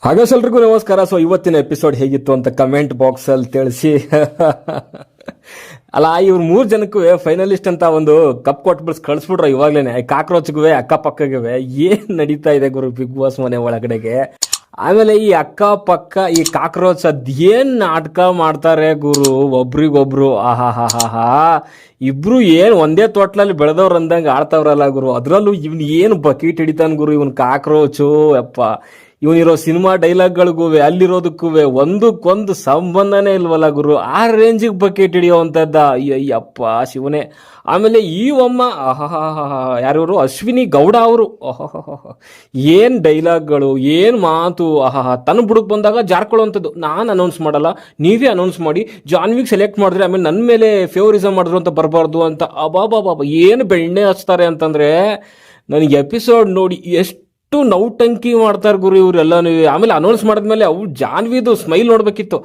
ಹಾಗಾದ್ರೆ ಎಲ್ರಿಗೂ ನಮಸ್ಕಾರ. ಸೊ ಇವತ್ತಿನ ಎಪಿಸೋಡ್ ಹೇಗಿತ್ತು ಅಂತ ಕಮೆಂಟ್ ಬಾಕ್ಸ್ ಅಲ್ಲಿ ತಿಳಿಸಿ. ಅಲ್ಲ, ಇವ್ರು 3 ಜನಕ್ಕೂ ಫೈನಲಿಸ್ಟ್ ಅಂತ ಒಂದು ಕಪ್ ಕೊಟ್ಬಿಡ್ಸ್ ಕಳಿಸ್ಬಿಟ್ರು ಇವಾಗ್ಲೇನೆ. ಕಾಕ್ರೋಚ್ಗೂ ಅಕ್ಕಪಕ್ಕಗೆ ಏನ್ ನಡೀತಾ ಇದೆ ಗುರು ಬಿಗ್ ಬಾಸ್ ಮನೆ ಒಳಗಡೆಗೆ. ಆಮೇಲೆ ಈ ಅಕ್ಕಪಕ್ಕ ಈ ಕಾಕ್ರೋಚ್ ಅದೇನ್ ನಾಟಕ ಮಾಡ್ತಾರೆ ಗುರು, ಒಬ್ರಿಗೊಬ್ರು. ಆಹಾ, ಇಬ್ರು ಏನ್ ಒಂದೇ ತೋಟ್ಲಲ್ಲಿ ಬೆಳೆದವ್ರು ಅಂದಂಗೆ ಆಡ್ತಾವ್ರಲ್ಲ ಗುರು. ಅದ್ರಲ್ಲೂ ಇವ್ನ ಏನು ಬಕೀಟ್ ಹಿಡಿತಾನ ಗುರು ಇವನ್ ಕಾಕ್ರೋಚು. ಯಪ್ಪ, ಇವನಿರೋ ಸಿನಿಮಾ ಡೈಲಾಗ್ಗಳಿಗೂ ಅಲ್ಲಿರೋದಕ್ಕೂ ಒಂದಕ್ಕೊಂದು ಸಂಬಂಧನೇ ಇಲ್ವಲ್ಲ ಗುರು. ಆ ರೇಂಜಿಗೆ ಬಕೆಟ್ ಹಿಡಿಯೋವಂಥದ್ದ. ಅಯ್ಯಪ್ಪ ಶಿವನೇ. ಆಮೇಲೆ ಈ ಒಮ್ಮ ಯಾರವರು ಅಶ್ವಿನಿ ಗೌಡ ಅವರು, ಏನ್ ಡೈಲಾಗ್ಗಳು, ಏನ್ ಮಾತು. ತನ್ನ ಬುಡಕ್ ಬಂದಾಗ ಜಾರ್ಕೊಳ್ಳುವಂಥದ್ದು. ನಾನು ಅನೌನ್ಸ್ ಮಾಡಲ್ಲ, ನೀವೇ ಅನೌನ್ಸ್ ಮಾಡಿ, ಜಾನ್ವಿಗ್ ಸೆಲೆಕ್ಟ್ ಮಾಡಿದ್ರೆ ಆಮೇಲೆ ನನ್ನ ಮೇಲೆ ಫೇವರಿಸಮ್ ಮಾಡಿದ್ರು ಅಂತ ಬರಬಾರ್ದು ಅಂತ. ಅಬಾಬಾಬಾ ಏನು ಬೆಣ್ಣೆ ಹಚ್ತಾರೆ ಅಂತಂದ್ರೆ, ನನಗೆ ಎಪಿಸೋಡ್ ನೋಡಿ ಎಷ್ಟು ನೌಟಂಕಿ ಮಾಡ್ತಾರೆ ಗುರು ಇವರೆಲ್ಲನೂ. ಆಮೇಲೆ ಅನೌನ್ಸ್ ಮಾಡಿದ್ಮೇಲೆ ಅವು ಜಾನ್ವಿದು ಸ್ಮೈಲ್ ನೋಡ್ಬೇಕಿತ್ತು.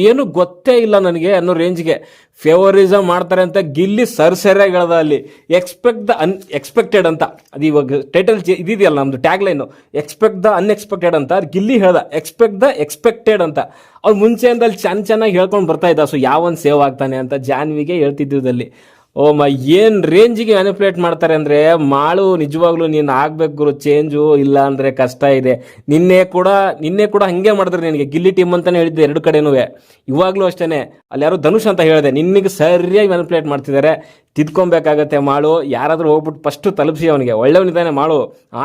ಏನು ಗೊತ್ತೇ ಇಲ್ಲ ನನಗೆ ಅನ್ನೋ ರೇಂಜ್ಗೆ ಫೇವರಿಸಮ್ ಮಾಡ್ತಾರೆ ಅಂತ ಗಿಲ್ಲಿ ಸರಿಯಾಗಿ ಹೇಳ್ದ ಅಲ್ಲಿ. ಎಕ್ಸ್ಪೆಕ್ಟ್ ದ ಅನ್ಎಕ್ಸ್ಪೆಕ್ಟೆಡ್ ಅಂತ. ಅದು ಇವಾಗ ಟೈಟಲ್ ಇದೆಯಲ್ಲ ನಮ್ದು tag line, expect the unexpected ಅಂತ. ಅದು ಗಿಲ್ಲಿ ಹೇಳ್ದ ಎಕ್ಸ್ಪೆಕ್ಟ್ ದ ಎಕ್ಸ್ಪೆಕ್ಟೆಡ್ ಅಂತ. ಅವ್ನು ಮುಂಚೆಯಿಂದ ಅಲ್ಲಿ ಚೆನ್ನಾಗಿ ಹೇಳ್ಕೊಂಡು ಬರ್ತಾ ಇದ್ದ. ಸೊ ಯಾವನ್ ಸೇವ್ ಆಗ್ತಾನೆ ಅಂತ ಜಾನ್ವಿಗೆ ಹೇಳ್ತಿದ್ದಲ್ಲಿ. ಓ ಏನ್ ರೇಂಜಿಗೆ ಮ್ಯಾನಿಪುಲೇಟ್ ಮಾಡ್ತಾರೆ ಅಂದ್ರೆ, ಮಾಳು ನಿಜವಾಗ್ಲೂ ನೀನ್ ಆಗ್ಬೇಕು ಗುರು ಚೇಂಜು, ಇಲ್ಲ ಅಂದ್ರೆ ಕಷ್ಟ ಇದೆ. ನಿನ್ನೆ ಕೂಡ ಹಂಗೆ ಮಾಡಿದ್ರೆ ನಿನಗೆ ಗಿಲ್ಲಿ ಟೀಮ್ ಅಂತಾನೆ ಹೇಳಿದ್ದೆ 2 ಕಡೆನೂ. ಇವಾಗ್ಲೂ ಅಷ್ಟೇನೆ, ಅಲ್ಲಿ ಯಾರು ಧನುಷ್ ಅಂತ ಹೇಳಿದೆ, ನಿನ್ನಿಗೆ ಸರಿಯಾಗಿ ಮ್ಯಾನಿಪುಲೇಟ್ ಮಾಡ್ತಿದ್ದಾರೆ. ತಿದ್ಕೊಬೇಕಾಗತ್ತೆ ಮಾಳು. ಯಾರಾದ್ರೂ ಹೋಗ್ಬಿಟ್ಟು ಫಸ್ಟ್ ತಲುಪಿಸಿ ಅವನಿಗೆ. ಒಳ್ಳೆಯವನಿದ್ದಾನೆ ಮಾಳು,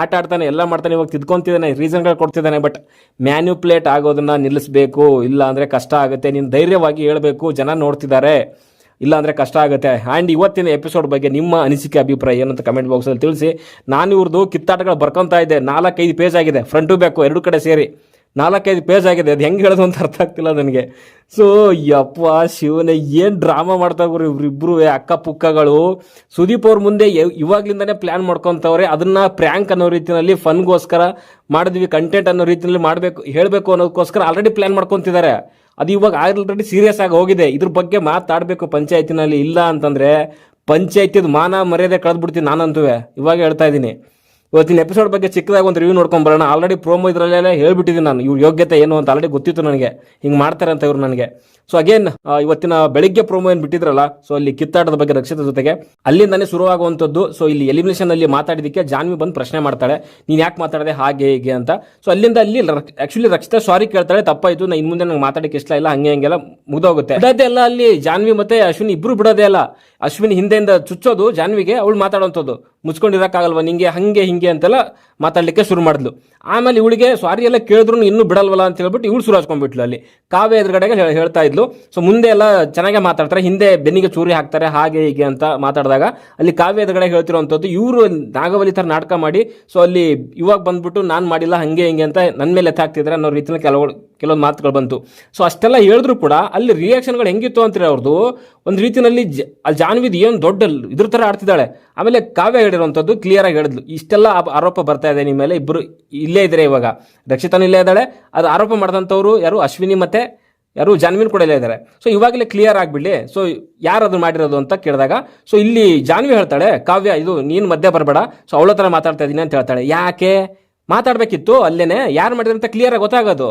ಆಟ ಆಡ್ತಾನೆ, ಎಲ್ಲ ಮಾಡ್ತಾನೆ, ಇವಾಗ ತಿದ್ಕೊಂತಿದ್ದಾನೆ, ರೀಸನ್ಗಳು ಕೊಡ್ತಿದ್ದಾನೆ. ಬಟ್ ಮ್ಯಾನ್ಯುಪ್ಲೇಟ್ ಆಗೋದನ್ನ ನಿಲ್ಲಿಸ್ಬೇಕು, ಇಲ್ಲ ಅಂದ್ರೆ ಕಷ್ಟ ಆಗುತ್ತೆ. ನೀನು ಧೈರ್ಯವಾಗಿ ಹೇಳ್ಬೇಕು, ಜನ ನೋಡ್ತಿದ್ದಾರೆ, ಇಲ್ಲ ಅಂದರೆ ಕಷ್ಟ ಆಗುತ್ತೆ. ಆ್ಯಂಡ್ ಇವತ್ತಿನ ಎಪಿಸೋಡ್ ಬಗ್ಗೆ ನಿಮ್ಮ ಅನಿಸಿಕೆ ಅಭಿಪ್ರಾಯ ಏನಂತ ಕಮೆಂಟ್ ಬಾಕ್ಸಲ್ಲಿ ತಿಳಿಸಿ. ನಾನು ಇವ್ರದ್ದು ಕಿತ್ತಾಟಗಳು ಬರ್ಕೊತಾ ಇದ್ದೆ. 4-5 ಪೇಜ್ ಆಗಿದೆ, ಫ್ರಂಟು ಬ್ಯಾಕು 2 ಕಡೆ ಸೇರಿ 4-5 ಪೇಜ್ ಆಗಿದೆ. ಅದು ಹೆಂಗೆ ಹೇಳೋದು ಅಂತ ಅರ್ಥ ಆಗ್ತಿಲ್ಲ ನನಗೆ. ಸೊ ಯಪ್ಪ ಶಿವನೇ, ಏನು ಡ್ರಾಮಾ ಮಾಡ್ತಾ ಇವ್ರು ಇವ್ರಿಬ್ರು ಅಕ್ಕ ಪುಕ್ಕಗಳು. ಸುದೀಪ್ ಅವ್ರ ಮುಂದೆ ಇವಾಗ್ಲಿಂದಾನೇ ಪ್ಲ್ಯಾನ್ ಮಾಡ್ಕೊತವ್ರೆ. ಅದನ್ನ ಪ್ರ್ಯಾಂಕ್ ಅನ್ನೋ ರೀತಿಯಲ್ಲಿ, ಫನ್ಗೋಸ್ಕರ ಮಾಡಿದ್ವಿ, ಕಂಟೆಂಟ್ ಅನ್ನೋ ರೀತಿಯಲ್ಲಿ ಹೇಳಬೇಕು ಅನ್ನೋದಕ್ಕೋಸ್ಕರ ಆಲ್ರೆಡಿ ಪ್ಲ್ಯಾನ್ ಮಾಡ್ಕೊತಿದ್ದಾರೆ. ಅದು ಇವಾಗ ಆಲ್ರೆಡಿ ಸೀರಿಯಸ್ ಆಗಿ ಹೋಗಿದೆ. ಇದ್ರ ಬಗ್ಗೆ ಮಾತಾಡಬೇಕು ಪಂಚಾಯತಿನಲ್ಲಿ. ಇಲ್ಲ ಅಂತಂದರೆ ಪಂಚಾಯತಿದು ಮಾನ ಮರ್ಯಾದೆ ಕಳೆದ್ಬಿಡ್ತೀನಿ ನಾನಂತೂ. ಇವಾಗ ಹೇಳ್ತಾ ಇದ್ದೀನಿ. ಇವತ್ತಿನ ಎಪಿಸೋಡ್ ಬಗ್ಗೆ ಚಿಕ್ಕದಾಗಿ ಒಂದು ರಿವ್ಯೂ ನೋಡ್ಕೊಂಡು ಬರೋಣ. ಆಲ್ರೆಡಿ ಪ್ರೋಮೋ ಇದರಲ್ಲೆಲ್ಲ ಹೇಳ್ಬಿಟ್ಟಿದ್ದೀನಿ ನಾನು, ಇವ್ರ ಯೋಗ್ಯತೆ ಏನು ಅಂತ ಆಲ್ರೆಡಿ ಗೊತ್ತಿತ್ತು ನನಗೆ, ಹಿಂಗೆ ಮಾಡ್ತಾರೆ ಅಂತ ಇವ್ರು ನನಗೆ. ಸೊ ಅಗೇನ್ ಇವತ್ತಿನ ಬೆಳಿಗ್ಗೆ ಪ್ರೋಮೋ ಏನು ಬಿಟ್ಟಿದ್ರಲ್ಲ, ಸೊ ಅಲ್ಲಿ ಕಿತ್ತಾಟದ ಬಗ್ಗೆ ರಕ್ಷಿತ ಜೊತೆಗೆ ಅಲ್ಲಿಂದಾನೇ ಶುರುವಾಗುವಂಥದ್ದು. ಸೊ ಇಲ್ಲಿ ಎಲಿಮಿನೇಷನ್ ಅಲ್ಲಿ ಮಾತಾಡಿದಕ್ಕೆ ಜಾನ್ವಿ ಬಂದು ಪ್ರಶ್ನೆ ಮಾಡ್ತಾಳೆ, ನೀನು ಯಾಕೆ ಮಾತಾಡಿದೆ ಹಾಗೆ ಹೀಗೆ ಅಂತ. ಸೊ ಅಲ್ಲಿಂದ ಅಲ್ಲಿ ಆಕ್ಚುಲಿ ರಕ್ಷಿತಾ ಸಾರಿ ಕೇಳ್ತಾಳೆ, ತಪ್ಪಾಯ್ತು, ನಾನು ಇನ್ನು ಮುಂದೆ ನಂಗೆ ಮಾತಾಡಕ್ಕೆ ಇಷ್ಟ ಇಲ್ಲ, ಹಂಗೆಲ್ಲ ಮುಗ್ದೋಗುತ್ತೆ. ಬಿಡೋದೇ ಎಲ್ಲ ಅಲ್ಲಿ ಜಾನ್ವಿ ಮತ್ತೆ ಅಶ್ವಿನಿ ಇಬ್ರು ಬಿಡೋದೇ ಅಲ್ಲ. ಅಶ್ವಿನಿ ಹಿಂದೆಯಿಂದ ಚುಚ್ಚೋದು ಜಾನ್ವಿಗೆ, ಅವಳು ಮಾತಾಡೋಂಥದ್ದು, ಮುಚ್ಕೊಂಡಿರಕ್ಕಾಗಲ್ವ ನಿಂಗೆ, ಹಂಗೆ ಹಿಂಗೆ ಅಂತೆಲ್ಲ ಮಾತಾಡ್ಲಿಕ್ಕೆ ಶುರು ಮಾಡಿದ್ಲು. ಆಮೇಲೆ ಇವಳಿಗೆ ಸಾರಿ ಎಲ್ಲ ಕೇಳಿದ್ರು ಇನ್ನೂ ಬಿಡಲ್ವಲ್ಲ ಅಂತ ಹೇಳ್ಬಿಟ್ಟು ಇವಳು ಶುರು ಹಚ್ಕೊಂಡ್ಬಿಟ್ಲು. ಅಲ್ಲಿ ಕಾವ್ಯ ಎದುರುಗಡೆಗೆ ಹೇಳ್ತಾ ಇದ್ಲು. ಸೊ ಮುಂದೆ ಎಲ್ಲ ಚೆನ್ನಾಗೆ ಮಾತಾಡ್ತಾರೆ, ಹಿಂದೆ ಬೆನ್ನಿಗೆ ಚೂರಿ ಹಾಕ್ತಾರೆ, ಹಾಗೆ ಹೀಗೆ ಅಂತ ಮಾತಾಡಿದಾಗ ಅಲ್ಲಿ ಕಾವ್ಯ ಎದುರುಗಡೆ ಹೇಳ್ತಿರೋಂಥದ್ದು, ಇವರು ನಾಗವಲಿ ಥರ ನಾಟಕ ಮಾಡಿ, ಸೊ ಅಲ್ಲಿ ಇವಾಗ ಬಂದ್ಬಿಟ್ಟು ನಾನು ಮಾಡಿಲ್ಲ ಹಂಗೆ ಹಿಂಗೆ ಅಂತ ನನ್ನ ಮೇಲೆ ಎತ್ತಾಗ್ತಿದ್ದಾರೆ ಅನ್ನೋ ರೀತಿಯಲ್ಲಿ ಕೆಲವೊಂದು ಮಾತುಗಳು ಬಂತು. ಸೊ ಅಷ್ಟೆಲ್ಲ ಹೇಳಿದ್ರು ಕೂಡ ಅಲ್ಲಿ ರಿಯಾಕ್ಷನ್ಗಳು ಹೆಂಗಿತ್ತು ಅಂತೀರಿ ಅವ್ರದ್ದು. ಒಂದು ರೀತಿಯಲ್ಲಿ ಅಲ್ಲಿ ಜಾನ್ವಿದ್ ಏನು ದೊಡ್ಡ ಇದ್ರ ಥರ ಆಡ್ತಿದ್ದಾಳೆ. ಆಮೇಲೆ ಕಾವ್ಯ ಹೇಳಿರುವಂಥದ್ದು ಕ್ಲಿಯರ್ ಆಗಿ ಹೇಳಿದ್ಲು, ಇಷ್ಟೆಲ್ಲ ಆರೋಪ ಬರ್ತಾ ಇದೆ ನಿಮ್ಮ ಮೇಲೆ, ಇಬ್ಬರು ಇಲ್ಲೇ ಇದ್ದಾರೆ ಇವಾಗ, ರಕ್ಷಿತಾನು ಇಲ್ಲೇ ಇದ್ದಾಳೆ, ಅದು ಆರೋಪ ಮಾಡಿದಂಥವ್ರು ಯಾರು ಅಶ್ವಿನಿ ಮತ್ತೆ ಯಾರು ಜಾನ್ವಿನ್ ಕೂಡ ಇಲ್ಲೇ ಇದ್ದಾರೆ. ಸೊ ಇವಾಗಲೇ ಕ್ಲಿಯರ್ ಆಗಿಬಿಡ್ಲಿ, ಸೊ ಯಾರು ಅದು ಮಾಡಿರೋದು ಅಂತ ಕೇಳಿದಾಗ, ಸೊ ಇಲ್ಲಿ ಜಾನ್ವಿ ಹೇಳ್ತಾಳೆ, ಕಾವ್ಯ ಇದು ನೀನು ಮಧ್ಯೆ ಬರಬೇಡ, ಸೊ ಅವಳ ಥರ ಮಾತಾಡ್ತಾ ಇದ್ದೀನಿ ಅಂತ ಹೇಳ್ತಾಳೆ. ಯಾಕೆ ಮಾತಾಡಬೇಕಿತ್ತು ಅಲ್ಲೇನೆ, ಯಾರು ಮಾಡಿದ್ರೆ ಅಂತ ಕ್ಲಿಯರ್ ಆಗಿ ಗೊತ್ತಾಗೋದು.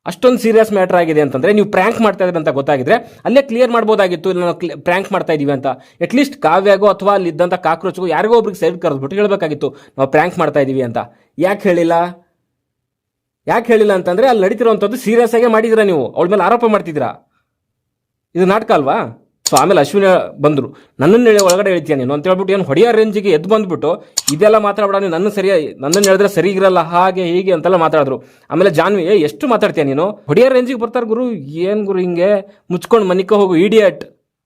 ಅಷ್ಟೊಂದು ಸೀರಿಯಸ್ ಮ್ಯಾಟರ್ ಆಗಿದೆ ಅಂತಂದರೆ, ನೀವು ಪ್ರ್ಯಾಂಕ್ ಮಾಡ್ತಾ ಇದ್ರಿ ಅಂತ ಗೊತ್ತಾಗಿದ್ರೆ ಅಲ್ಲೇ ಕ್ಲಿಯರ್ ಮಾಡ್ಬೋದಾಗಿತ್ತು, ನಾವು ಪ್ರ್ಯಾಂಕ್ ಮಾಡ್ತಾ ಇದೀವಿ ಅಂತ. ಅಟ್ಲೀಸ್ಟ್ ಕಾವ್ಯಾಗೋ ಅಥವಾ ಅಲ್ಲಿ ಇದ್ದಂಥ ಕಾಕ್ರೋಚ್ಗೂ ಯಾರಿಗೋ ಒಬ್ರಿಗೆ ಸೈಡ್ ಕರೆದ್ಬಿಟ್ಟು ಹೇಳಬೇಕಾಗಿತ್ತು, ನಾವು ಪ್ರ್ಯಾಂಕ್ ಮಾಡ್ತಾ ಇದೀವಿ ಅಂತ. ಯಾಕೆ ಹೇಳಿಲ್ಲ ಅಂತಂದರೆ, ಅಲ್ಲಿ ನಡೀತಿರೋವಂಥದ್ದು ಸೀರಿಯಸ್ ಆಗೇ ಮಾಡಿದಿರಾ ನೀವು, ಅವಳ ಮೇಲೆ ಆರೋಪ ಮಾಡ್ತಿದ್ದೀರಾ, ಇದು ನಾಟಕ ಅಲ್ವಾ? ಸೊ ಆಮೇಲೆ ಅಶ್ವಿನಿ ಬಂದರು, ನನ್ನನ್ನು ಒಳಗಡೆ ಹೇಳ್ತೀಯ ನೀನು ಅಂತ ಹೇಳ್ಬಿಟ್ಟು, ಏನು ಹೊಡೆಯೋ ರೇಂಜಿಗೆ ಎದ್ದು ಬಂದ್ಬಿಟ್ಟು ಇದೆಲ್ಲ ಮಾತಾಡಬೇಡ, ನೀನು ನನ್ನನ್ನು ಹೇಳಿದ್ರೆ ಸರಿ ಇರಲ್ಲ, ಹಾಗೆ ಹೀಗೆ ಅಂತೆಲ್ಲ ಮಾತಾಡಿದ್ರು. ಆಮೇಲೆ ಜಾನ್ವಿ, ಎಷ್ಟು ಮಾತಾಡ್ತೀಯ ನೀನು, ಹೊಡೆಯೋ ರೇಂಜಿಗೆ ಬರ್ತಾರೆ ಗುರು, ಏನು ಗುರು ಹಿಂಗೆ ಮುಚ್ಕೊಂಡು ಮನಿಕ ಹೋಗು ಇಡಿಯಟ್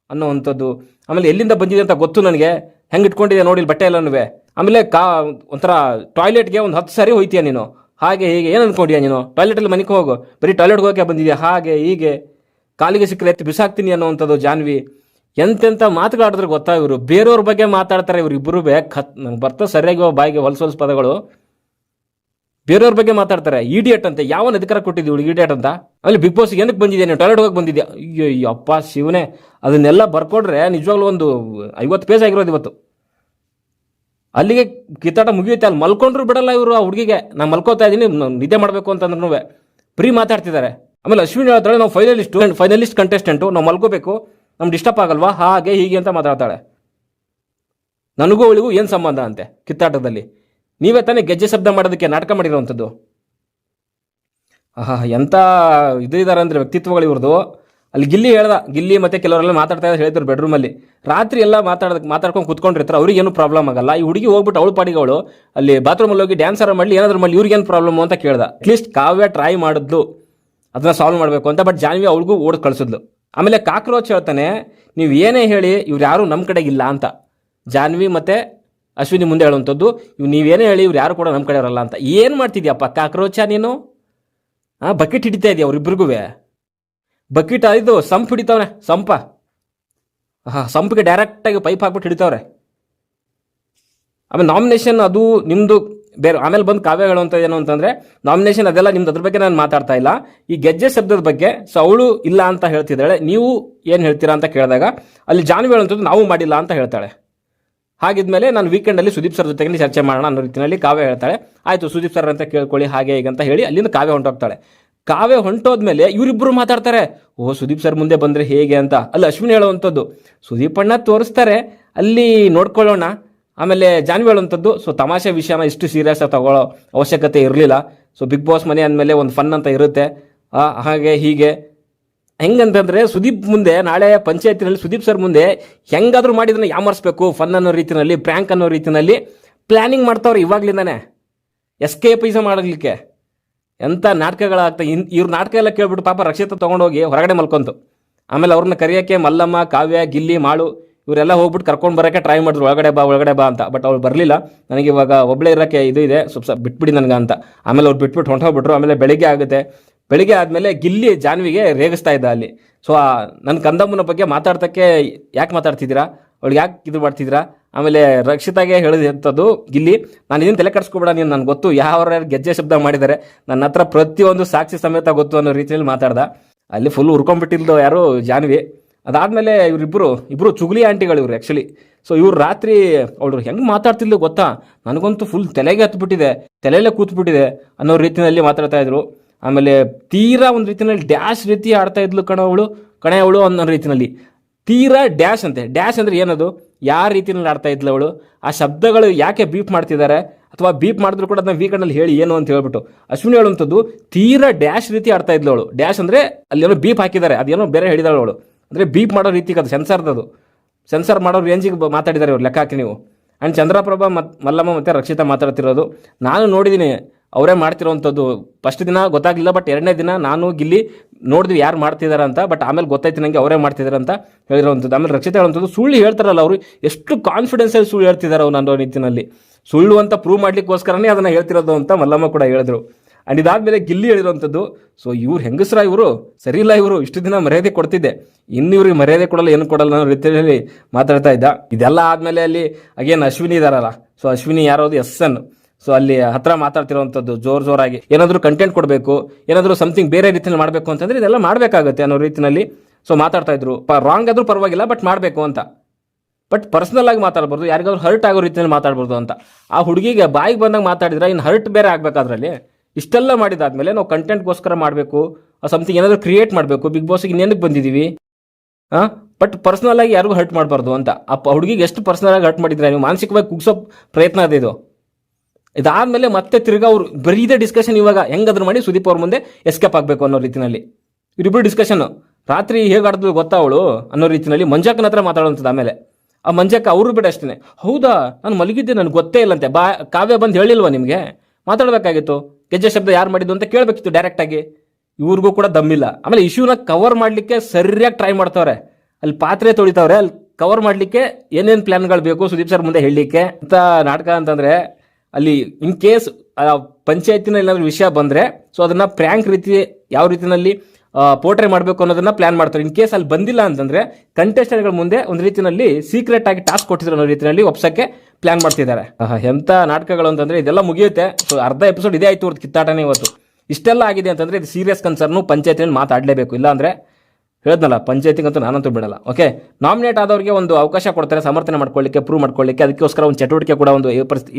ಅನ್ನೋವಂಥದ್ದು. ಆಮೇಲೆ ಎಲ್ಲಿಂದ ಬಂದಿದೆ ಅಂತ ಗೊತ್ತು ನನಗೆ, ಹೆಂಗೆ ಇಟ್ಕೊಂಡಿದೆ ನೋಡಿ ಬಟ್ಟೆ ಎಲ್ಲನೂ. ಆಮೇಲೆ ಒಂಥರ ಟಾಯ್ಲೆಟ್ಗೆ ಒಂದು 10 ಸಾರಿ ಹೋಯ್ತೀಯ ನೀನು, ಹಾಗೆ ಹೀಗೆ ಏನು ಅಂದ್ಕೊಂಡಿಯಾ ನೀನು, ಟಾಯ್ಲೆಟಲ್ಲಿ ಮನಿಕ ಹೋಗು, ಬರೀ ಟಾಯ್ಲೆಟ್ಗೆ ಹೋಗಕ್ಕೆ ಬಂದಿದ್ಯಾ, ಹಾಗೆ ಹೀಗೆ ಕಾಲಿಗೆ ಸಿಕ್ಕರೆ ಎತ್ತಿ ಬಿಸಾಕ್ತೀನಿ ಅನ್ನೋವಂಥದ್ದು ಜಾನ್ವಿ. ಎಂತೆಂಥ ಮಾತುಗಳಾಡಿದ್ರೆ ಗೊತ್ತಾ ಇವರು, ಬೇರೆಯವ್ರ ಬಗ್ಗೆ ಮಾತಾಡ್ತಾರೆ ಇವರಿಬ್ಬರು. ನಂಗೆ ಬರ್ತಾ ಸರಿಯಾಗಿ ಬಾಯಿಗೆ ಹೊಲ್ಸೊಲ್ಸ್ ಪದಗಳು, ಬೇರೆಯವ್ರ ಬಗ್ಗೆ ಮಾತಾಡ್ತಾರೆ. ಇಡಿಯಟ್ ಅಂತ ಯಾವನ್ ಅಧಿಕಾರ ಕೊಟ್ಟಿದ್ವಿ ಇವಳು ಇಡಿಯಟ್ ಅಂತ. ಅಲ್ಲಿ ಬಿಗ್ ಬಾಸ್ ಏನಕ್ಕೆ ಬಂದಿದ್ಯಾ ನೀವು, ಟಾಯ್ಲೆಟ್ ಹೋಗಿ ಬಂದಿದ್ಯಾ, ಅಯ್ಯೋ ಅಪ್ಪ ಶಿವನೇ. ಅದನ್ನೆಲ್ಲ ಬರ್ಕೊಡ್ರೆ ನಿಜವಾಗ್ಲೂ ಒಂದು 50 ಪೇಜ್ ಆಗಿರೋದು ಇವತ್ತು. ಅಲ್ಲಿಗೆ ಕಿತ್ತಾಟ ಮುಗಿಯುತ್ತೆ. ಅಲ್ಲಿ ಮಲ್ಕೊಂಡ್ರು ಬಿಡಲ್ಲ ಇವರು ಆ ಹುಡುಗಿಗೆ. ನಾನು ಮಲ್ಕೋತಾ ಇದ್ದೀನಿ, ನಿದ್ದೆ ಮಾಡಬೇಕು ಅಂತಂದ್ರೂ ಬರೀ ಮಾತಾಡ್ತಿದ್ದಾರೆ. ಆಮೇಲೆ ಅಶ್ವಿನಿ ಹೇಳ್ತಾಳೆ, ನಾವು ಫೈನಲಿಸ್ಟ್ ಕಂಟೆಸ್ಟೆಂಟು, ನಾವು ಮಲ್ಕೋಬೇಕು, ನಮ್ಗೆ ಡಿಸ್ಟರ್ಬ್ ಆಗಲ್ವಾ, ಹಾಗೆ ಹೀಗೆ ಅಂತ ಮಾತಾಡ್ತಾಳೆ. ನನಗೂ ಅವಳಿಗೂ ಏನು ಸಂಬಂಧ ಅಂತೆ ಕಿತ್ತಾಟದಲ್ಲಿ? ನೀವೇ ತಾನೇ ಗೆಜ್ಜೆ ಶಬ್ದ ಮಾಡೋದಕ್ಕೆ ನಾಟಕ ಮಾಡಿರೋವಂಥದ್ದು. ಎಂಥ ಇದು ಇದ್ದಾರೆ ಅಂದರೆ ವ್ಯಕ್ತಿತ್ವಗಳು ಇವ್ರದ್ದು. ಅಲ್ಲಿ ಗಿಲ್ಲಿ ಮತ್ತೆ ಕೆಲವರೆಲ್ಲ ಮಾತಾಡ್ತಾ ಹೇಳ್ತಾರೆ ಬೆಡ್ರೂಮಲ್ಲಿ. ರಾತ್ರಿ ಎಲ್ಲ ಮಾತಾಡ್ಕೊಂಡು ಕುತ್ಕೊಂಡಿರ್ತಾರೆ, ಅವ್ರಿಗೆ ಏನು ಪ್ರಾಬ್ಲಮ್ ಆಗಲ್ಲ. ಈ ಹುಡುಗಿ ಹೋಗ್ಬಿಟ್ಟು ಅವಳು ಪಾಡಿಗೆ ಅವಳು ಅಲ್ಲಿ ಬಾತ್ರೂಮಲ್ಲಿ ಹೋಗಿ ಡ್ಯಾನ್ಸರ್ ಮಾಡಲಿ, ಏನಾದ್ರು ಮಾಡಲಿ, ಇವ್ರಿಗೇನು ಪ್ರಾಬ್ಲಮ್ ಅಂತ ಕೇಳ್ದ. ಅಟ್ಲೀಸ್ಟ್ ಕಾವ್ಯ ಟ್ರೈ ಮಾಡಿದ್ಲು ಅದನ್ನ ಸಾಲ್ವ್ ಮಾಡಬೇಕು ಅಂತ, ಬಟ್ ಜಾನ್ವಿ ಅವಳಿಗೂ ಓಡ್ ಕಳಿಸಿದ್ಲು. ಆಮೇಲೆ ಕಾಕ್ರೋಚ್ ಹೇಳ್ತಾನೆ, ನೀವು ಏನೇ ಹೇಳಿ ಇವ್ರು ಯಾರು ನಮ್ಮ ಕಡೆಗಿಲ್ಲ ಅಂತ. ಜಾನ್ವಿ ಮತ್ತೆ ಅಶ್ವಿನಿ ಮುಂದೆ ಹೇಳುವಂಥದ್ದು, ನೀವೇನೇ ಹೇಳಿ ಇವ್ರು ಯಾರು ಕೂಡ ನಮ್ಮ ಕಡೆ ಇರಲ್ಲ ಅಂತ. ಏನು ಮಾಡ್ತಿದ್ಯಪ್ಪ ಕಾಕ್ರೋಚ ನೀನು? ಬಕೆಟ್ ಹಿಡಿತಾ ಇದೆಯಾ ಅವ್ರಿಬ್ರಿಗೂ? ಬಕೆಟ್ ಇದು ಸಂಪ್ ಹಿಡಿತಾವನೆ, ಸಂಪಿಗೆ ಡೈರೆಕ್ಟಾಗಿ ಪೈಪ್ ಹಾಕ್ಬಿಟ್ಟು ಹಿಡಿತಾವ್ರೆ. ಆಮೇಲೆ ನಾಮಿನೇಷನ್ ಅದು ನಿಮ್ಮದು ಬೇರೆ. ಆಮೇಲೆ ಬಂದು ಕಾವ್ಯ ಹೇಳುವಂಥ ಏನು ಅಂತಂದರೆ, ನಾಮಿನೇಷನ್ ಅದೆಲ್ಲ ನಿಮ್ದು, ಅದ್ರ ಬಗ್ಗೆ ನಾನು ಮಾತಾಡ್ತಾ ಇಲ್ಲ. ಈ ಗೆಜ್ಜೆ ಶಬ್ದದ ಬಗ್ಗೆ ಸೊ ಅವಳು ಇಲ್ಲ ಅಂತ ಹೇಳ್ತಿದ್ದಾಳೆ, ನೀವು ಏನು ಹೇಳ್ತೀರಾ ಅಂತ ಕೇಳಿದಾಗ ಅಲ್ಲಿ ಜಾನ್ವಿ ಹೇಳುವಂಥದ್ದು ನಾವು ಮಾಡಿಲ್ಲ ಅಂತ ಹೇಳ್ತಾಳೆ. ಹಾಗಿದ್ಮೇಲೆ ನಾನು ವೀಕೆಂಡಲ್ಲಿ ಸುದೀಪ್ ಸರ್ ಜೊತೆಗೆ ಚರ್ಚೆ ಮಾಡೋಣ ಅನ್ನೋ ರೀತಿಯಲ್ಲಿ ಕಾವ್ಯ ಹೇಳ್ತಾಳೆ. ಆಯಿತು ಸುದೀಪ್ ಸರ್ ಅಂತ ಕೇಳ್ಕೊಳ್ಳಿ ಹಾಗೆ ಈಗ ಅಂತ ಹೇಳಿ ಅಲ್ಲಿಂದ ಕಾವ್ಯ ಹೊಂಟೋಗ್ತಾಳೆ. ಕಾವ್ಯ ಹೊಂಟೋದ್ಮೇಲೆ ಇವರಿಬ್ಬರು ಮಾತಾಡ್ತಾರೆ, ಓ ಸುದೀಪ್ ಸರ್ ಮುಂದೆ ಬಂದರೆ ಹೇಗೆ ಅಂತ. ಅಲ್ಲಿ ಅಶ್ವಿನಿ ಹೇಳುವಂಥದ್ದು, ಸುದೀಪ್ ಅಣ್ಣ ತೋರಿಸ್ತಾರೆ ಅಲ್ಲಿ ನೋಡ್ಕೊಳ್ಳೋಣ. ಆಮೇಲೆ ಜಾನ್ವಿ ಹೇಳುವಂಥದ್ದು, ಸೊ ತಮಾಷೆ ವಿಷಯನ ಇಷ್ಟು ಸೀರಿಯಸ್ ಆಗಿ ತಗೊಳ್ಳೋ ಅವಶ್ಯಕತೆ ಇರಲಿಲ್ಲ. ಸೊ ಬಿಗ್ ಬಾಸ್ ಮನೆ ಅಂದಮೇಲೆ ಒಂದು ಫನ್ ಅಂತ ಇರುತ್ತೆ, ಹಾಗೆ ಹೀಗೆ. ಹೆಂಗಂತಂದರೆ ಸುದೀಪ್ ಮುಂದೆ ನಾಳೆ ಪಂಚಾಯತಿನಲ್ಲಿ ಸುದೀಪ್ ಸರ್ ಮುಂದೆ ಹೆಂಗಾದ್ರೂ ಮಾಡಿದನ್ನ ಯಾಮರ್ಸ್ಬೇಕು, ಫನ್ ಅನ್ನೋ ರೀತಿಯಲ್ಲಿ, ಪ್ರ್ಯಾಂಕ್ ಅನ್ನೋ ರೀತಿಯಲ್ಲಿ ಪ್ಲ್ಯಾನಿಂಗ್ ಮಾಡ್ತಾವ್ರೆ ಇವಾಗ್ಲಿಂದಾನೆ, ಎಸ್ಕೇಪಿಸಮ್ ಮಾಡಲಿಕ್ಕೆ. ಎಂಥ ನಾಟಕಗಳಾಗ್ತವೆ. ಇವ್ರ ನಾಟಕ ಎಲ್ಲ ಕೇಳ್ಬಿಟ್ಟು ಪಾಪ ರಕ್ಷಿತ ತೊಗೊಂಡೋಗಿ ಹೊರಗಡೆ ಮಲ್ಕೊಂತು. ಆಮೇಲೆ ಅವ್ರನ್ನ ಕರೆಯೋಕ್ಕೆ ಮಲ್ಲಮ್ಮ, ಕಾವ್ಯ, ಗಿಲ್ಲಿ, ಮಾಳು ಇವರೆಲ್ಲ ಹೋಗ್ಬಿಟ್ಟು ಕರ್ಕೊಂಡು ಬರೋಕ್ಕೆ ಟ್ರೈ ಮಾಡಿದ್ರು, ಒಳಗಡೆ ಬಾ ಅಂತ. ಬಟ್ ಅವ್ರು ಬರಲಿಲ್ಲ. ನನಗೆ ಇವಾಗ ಒಬ್ಬಳೇ ಇರೋಕ್ಕೆ ಇದು ಇದೆ, ಸ್ವಲ್ಪ ಬಿಟ್ಬಿಡಿ ನನಗೆ ಅಂತ. ಆಮೇಲೆ ಅವ್ರು ಬಿಟ್ಬಿಟ್ಟು ಹೊಂಟೋಗ್ಬಿಟ್ರು. ಆಮೇಲೆ ಬೆಳಿಗ್ಗೆ ಆದಮೇಲೆ ಗಿಲ್ಲಿ ಜಾನ್ವಿಗೆ ರೇಗಿಸ್ತಾ ಇದ್ದ ಅಲ್ಲಿ. ಸೊ ನನ್ನ ಕಂದಮ್ಮನ ಬಗ್ಗೆ ಮಾತಾಡ್ತಕ್ಕೆ ಯಾಕೆ ಮಾತಾಡ್ತಿದ್ದೀರಾ, ಅವಳಿಗೆ ಯಾಕೆ ಇದು ಮಾಡ್ತಿದ್ದೀರಾ. ಆಮೇಲೆ ರಕ್ಷಿತಾಗೆ ಹೇಳಿದಂಥದ್ದು ಗಿಲ್ಲಿ, ನಾನು ಇದನ್ನು ತಲೆ ಕಟ್ಸ್ಕೊಬೇಡ, ನೀನು ನನಗೆ ಗೊತ್ತು ಯಾರು ಗೆಜ್ಜೆ ಶಬ್ದ ಮಾಡಿದ್ದಾರೆ, ನನ್ನ ಹತ್ರ ಪ್ರತಿಯೊಂದು ಸಾಕ್ಷಿ ಸಮೇತ ಗೊತ್ತು ಅನ್ನೋ ರೀತಿಯಲ್ಲಿ ಮಾತಾಡ್ದ. ಅಲ್ಲಿ ಫುಲ್ ಉರ್ಕೊಂಡ್ಬಿಟ್ಟಿಲ್ದು ಯಾರು ಜಾನ್ವಿ. ಅದಾದಮೇಲೆ ಇಬ್ಬರು ಚುಗ್ಲಿ ಆಂಟಿಗಳು ಇವರು ಆ್ಯಕ್ಚುಲಿ. ಸೊ ಇವ್ರು ರಾತ್ರಿ ಅವಳು ಹೆಂಗೆ ಮಾತಾಡ್ತಿದ್ಲು ಗೊತ್ತಾ, ನನಗಂತೂ ಫುಲ್ ತಲೆಗೆ ಹತ್ಬಿಟ್ಟಿದೆ, ತಲೆಯಲ್ಲೇ ಕೂತ್ಬಿಟ್ಟಿದೆ ಅನ್ನೋ ರೀತಿಯಲ್ಲಿ ಮಾತಾಡ್ತಾ ಇದ್ರು. ಆಮೇಲೆ ತೀರಾ ಒಂದು ರೀತಿಯಲ್ಲಿ ಡ್ಯಾಶ್ ರೀತಿ ಆಡ್ತಾ ಇದ್ಲು ಕಣೆ ಅವಳು ಅನ್ನೋ ರೀತಿಯಲ್ಲಿ. ತೀರಾ ಡ್ಯಾಶ್ ಅಂತೆ. ಡ್ಯಾಶ್ ಅಂದರೆ ಏನದು, ಯಾವ ರೀತಿಯಲ್ಲಿ ಆಡ್ತಾ ಇದ್ಲು ಅವಳು, ಆ ಶಬ್ದಗಳು ಯಾಕೆ ಬೀಪ್ ಮಾಡ್ತಿದ್ದಾರೆ, ಅಥವಾ ಬೀಪ್ ಮಾಡಿದ್ರು ಕೂಡ ಅದನ್ನ ವೀಕೆಂಡಲ್ಲಿ ಹೇಳಿ ಏನು ಅಂತ ಹೇಳ್ಬಿಟ್ಟು ಅಶ್ವಿನಿ ಹೇಳುವಂಥದ್ದು ತೀರಾ ಡ್ಯಾಶ್ ರೀತಿ ಆಡ್ತಾ ಇದ್ಲು ಅವಳು. ಡ್ಯಾಶ್ ಅಂದರೆ ಅಲ್ಲೇನೋ ಬೀಪ್ ಹಾಕಿದ್ದಾರೆ, ಅದೇನೋ ಬೇರೆ ಹೇಳಿದಾಳು ಅವಳು. ಅಂದರೆ ಬೀಪ್ ಮಾಡೋ ರೀತಿಗೆ ಅದು ಸೆನ್ಸರ್ ಮಾಡೋ ರೇಂಜಿಗೆ ಮಾತಾಡಿದ್ದಾರೆ ಅವ್ರು, ಲೆಕ್ಕ ಹಾಕಿ ನೀವು. ಆ್ಯಂಡ್ ಚಂದ್ರಪ್ರಭಾ ಮಲ್ಲಮ್ಮ ಮತ್ತು ರಕ್ಷಿತಾ ಮಾತಾಡ್ತಿರೋದು ನಾನು ನೋಡಿದ್ದೀನಿ, ಅವರೇ ಮಾಡ್ತಿರೋವಂಥದ್ದು. ಫಸ್ಟ್ ದಿನ ಗೊತ್ತಾಗಲಿಲ್ಲ, ಬಟ್ ಎರಡನೇ ದಿನ ನಾನು ಗಿಲ್ಲಿ ನೋಡಿದ್ವಿ ಯಾರು ಮಾಡ್ತಿದ್ದಾರೆ ಅಂತ. ಬಟ್ ಆಮೇಲೆ ಗೊತ್ತಾಯ್ತು ನನಗೆ ಅವರೇ ಮಾಡ್ತಿದ್ದಾರೆ ಅಂತ ಹೇಳಿರೋವಂಥದ್ದು. ಆಮೇಲೆ ರಕ್ಷಿತಾ ಹೇಳುವಂಥದ್ದು, ಸುಳ್ಳು ಹೇಳ್ತಾರಲ್ಲ ಅವರು, ಎಷ್ಟು ಕಾನ್ಫಿಡೆನ್ಸಲ್ಲಿ ಸುಳ್ಳು ಹೇಳ್ತಿದ್ದಾರೆ ಅವ್ರು ಅನ್ನೋ ರೀತಿಯಲ್ಲಿ. ಸುಳ್ಳು ಅಂತ ಪ್ರೂವ್ ಮಾಡ್ಲಿಕ್ಕೋಸ್ಕರನೇ ಅದನ್ನು ಹೇಳ್ತಿರೋದು ಅಂತ ಮಲ್ಲಮ್ಮ ಕೂಡ ಹೇಳಿದ್ರು. ಆ್ಯಂಡ್ ಇದಾದಮೇಲೆ ಗಿಲ್ಲಿ ಹೇಳಿರೋವಂಥದ್ದು, ಸೊ ಇವ್ರು ಹೆಂಗಸ್ರ, ಇವರು ಸರಿ ಇಲ್ಲ, ಇವರು ಇಷ್ಟು ದಿನ ಮರ್ಯಾದೆ ಕೊಡ್ತಿದ್ದೆ, ಇನ್ನು ಇವ್ರಿಗೆ ಮರ್ಯಾದೆ ಕೊಡಲ್ಲ, ಏನು ಕೊಡಲ್ಲ ಅನ್ನೋ ರೀತಿಯಲ್ಲಿ ಮಾತಾಡ್ತಾ ಇದ್ದ. ಇದೆಲ್ಲ ಆದಮೇಲೆ ಅಲ್ಲಿ ಅಗೇನ್ ಅಶ್ವಿನಿ ಇದಾರಲ್ಲ, ಸೊ ಅಶ್ವಿನಿ ಯಾರೋದು SN. ಸೊ ಅಲ್ಲಿ ಹತ್ರ ಮಾತಾಡ್ತಿರೋವಂಥದ್ದು ಜೋರಾಗಿ, ಏನಾದರೂ ಕಂಟೆಂಟ್ ಕೊಡಬೇಕು, ಏನಾದರೂ ಸಮಥಿಂಗ್ ಬೇರೆ ರೀತಿಯಲ್ಲಿ ಮಾಡಬೇಕು ಅಂತಂದರೆ ಇದೆಲ್ಲ ಮಾಡಬೇಕಾಗುತ್ತೆ ಅನ್ನೋ ರೀತಿಯಲ್ಲಿ ಸೊ ಮಾತಾಡ್ತಾ ಇದ್ರು. ರಾಂಗ್ ಆದರೂ ಪರವಾಗಿಲ್ಲ, ಬಟ್ ಮಾಡಬೇಕು ಅಂತ. ಬಟ್ ಪರ್ಸ್ನಲ್ ಆಗಿ ಮಾತಾಡ್ಬಾರ್ದು, ಯಾರಿಗಾದ್ರೂ ಹರ್ಟ್ ಆಗೋ ರೀತಿಯಲ್ಲಿ ಮಾತಾಡ್ಬಾರ್ದು ಅಂತ. ಆ ಹುಡುಗಿಗೆ ಬಾಯಿಗೆ ಬಂದಾಗ ಮಾತಾಡಿದ್ರೆ ಇನ್ನು ಹರ್ಟ್ ಬೇರೆ ಆಗಬೇಕಾದ್ರಲ್ಲಿ. ಇಷ್ಟೆಲ್ಲ ಮಾಡಿದಾದ್ಮೇಲೆ ನಾವು ಕಂಟೆಂಟ್ಗೋಸ್ಕರ ಮಾಡಬೇಕು, ಸಮಥಿಂಗ್ ಏನಾದರೂ ಕ್ರಿಯೇಟ್ ಮಾಡಬೇಕು, ಬಿಗ್ ಬಾಸ್ಗೆ ಇನ್ನೇನಕ್ಕೆ ಬಂದಿದ್ದೀವಿ, ಬಟ್ ಪರ್ಸ್ನಲ್ ಆಗಿ ಯಾರಿಗೂ ಹರ್ಟ್ ಮಾಡಬಾರ್ದು ಅಂತ. ಆ ಹುಡುಗಿಗೆ ಎಷ್ಟು ಪರ್ಸ್ನಲ್ ಆಗಿ ಹರ್ಟ್ ಮಾಡಿದ್ರೆ, ನೀವು ಮಾನಸಿಕವಾಗಿ ಕುಗ್ಸೋ ಪ್ರಯತ್ನ ಅದೇ ಇದು. ಇದಾದಮೇಲೆ ಮತ್ತೆ ತಿರ್ಗಾ ಅವ್ರು ಬರೀ ಇದೇ ಡಿಸ್ಕಷನ್, ಇವಾಗ ಹೆಂಗಾದ್ರೂ ಮಾಡಿ ಸುದೀಪ್ ಅವ್ರ ಮುಂದೆ ಎಸ್ಕೇಪ್ ಆಗಬೇಕು ಅನ್ನೋ ರೀತಿಯಲ್ಲಿ ಇವರಿಬ್ಬರು ಡಿಸ್ಕಷನ್. ರಾತ್ರಿ ಹೇಗೆ ಆಡಿದ್ಲು ಗೊತ್ತಾ ಅವಳು ಅನ್ನೋ ರೀತಿಯಲ್ಲಿ ಮಂಜಕ್ಕನ ಹತ್ರ ಮಾತಾಡುವಂಥದ್ದು. ಆಮೇಲೆ ಆ ಮಂಜಕ್ಕ ಅವರು ಬಿಡ ಅಷ್ಟೇ, ಹೌದಾ ನಾನು ಮಲಗಿದ್ದೆ, ನನಗೆ ಗೊತ್ತೇ ಇಲ್ಲಂತೆ. ಕಾವ್ಯ ಬಂದು ಹೇಳಿಲ್ವಾ ನಿಮಗೆ, ಮಾತಾಡಬೇಕಾಗಿತ್ತು, ಗೆಜ್ಜೆ ಶಬ್ದ ಯಾರು ಮಾಡಿದ್ದು ಅಂತ ಕೇಳಬೇಕಿತ್ತು ಡೈರೆಕ್ಟಾಗಿ. ಇವ್ರಿಗೂ ಕೂಡ ದಮ್ಮಿಲ್ಲ. ಆಮೇಲೆ ಇಶ್ಯೂನ ಕವರ್ ಮಾಡಲಿಕ್ಕೆ ಸರಿಯಾಗಿ ಟ್ರೈ ಮಾಡ್ತಾವ್ರೆ, ಅಲ್ಲಿ ಪಾತ್ರೆ ತೊಳಿತಾವ್ರೆ, ಅಲ್ಲಿ ಕವರ್ ಮಾಡಲಿಕ್ಕೆ ಏನೇನು ಪ್ಲಾನ್ಗಳು ಬೇಕು ಸುದೀಪ್ ಸರ್ ಮುಂದೆ ಹೇಳಲಿಕ್ಕೆ ಅಂತ ನಾಟಕ ಅಂತಂದರೆ. ಅಲ್ಲಿ ಇನ್ ಕೇಸ್ ಪಂಚಾಯತಿನ ಏನಾದರೂ ವಿಷಯ ಬಂದರೆ ಸೊ ಅದನ್ನು ಪ್ರ್ಯಾಂಕ್ ರೀತಿ ಯಾವ ರೀತಿಯಲ್ಲಿ ಪೋರ್ಟ್ರೇ ಮಾಡಬೇಕು ಅನ್ನೋದನ್ನ ಪ್ಲಾನ್ ಮಾಡ್ತಾರೆ. ಇನ್ ಕೇಸ್ ಅಲ್ಲಿ ಬಂದಿಲ್ಲ ಅಂತಂದರೆ ಕಂಟೆಸ್ಟೆಂಟ್ಗಳ ಮುಂದೆ ಒಂದು ರೀತಿಯಲ್ಲಿ ಸೀಕ್ರೆಟ್ ಆಗಿ ಟಾಸ್ಕ್ ಕೊಟ್ಟಿದ್ರು ಅನ್ನೋ ರೀತಿಯಲ್ಲಿ ಒಪ್ಸಕ್ಕೆ ಪ್ಲಾನ್ ಮಾಡ್ತಿದ್ದಾರೆ. ಎಂಥ ನಾಟಕಗಳು ಅಂತಂದರೆ ಇದೆಲ್ಲ ಮುಗಿಯುತ್ತೆ. ಸೊ ಅರ್ಧ ಎಪಿಸೋಡ್ ಇದೇ ಆಯಿತು, ಅವ್ರದ್ದು ಕಿತ್ತಾಟನೇ ಇವತ್ತು. ಇಷ್ಟೆಲ್ಲ ಆಗಿದೆ ಅಂತಂದರೆ ಇದು ಸೀರಿಯಸ್ ಕನ್ಸರ್ನು, ಪಂಚಾಯತಿನಲ್ಲಿ ಮಾತಾಡಲೇಬೇಕು. ಇಲ್ಲಾಂದರೆ ಹೇಳಿದ್ನಲ್ಲ, ಪಂಚಾಯತಿಗಂತೂ ನಾನಂತೂ ಬಿಡಲ್ಲ. ಓಕೆ, ನಾಮಿನೇಟ್ ಆದವರಿಗೆ ಒಂದು ಅವಕಾಶ ಕೊಡ್ತಾರೆ ಸಮರ್ಥನೆ ಮಾಡ್ಕೊಳ್ಳಿಕ್ಕೆ, ಪ್ರೂವ್ ಮಾಡ್ಕೊಳ್ಳಿಕ್ಕೆ. ಅದಕ್ಕೋಸ್ಕರ ಒಂದು ಚಟುವಟಿಕೆ ಕೂಡ ಒಂದು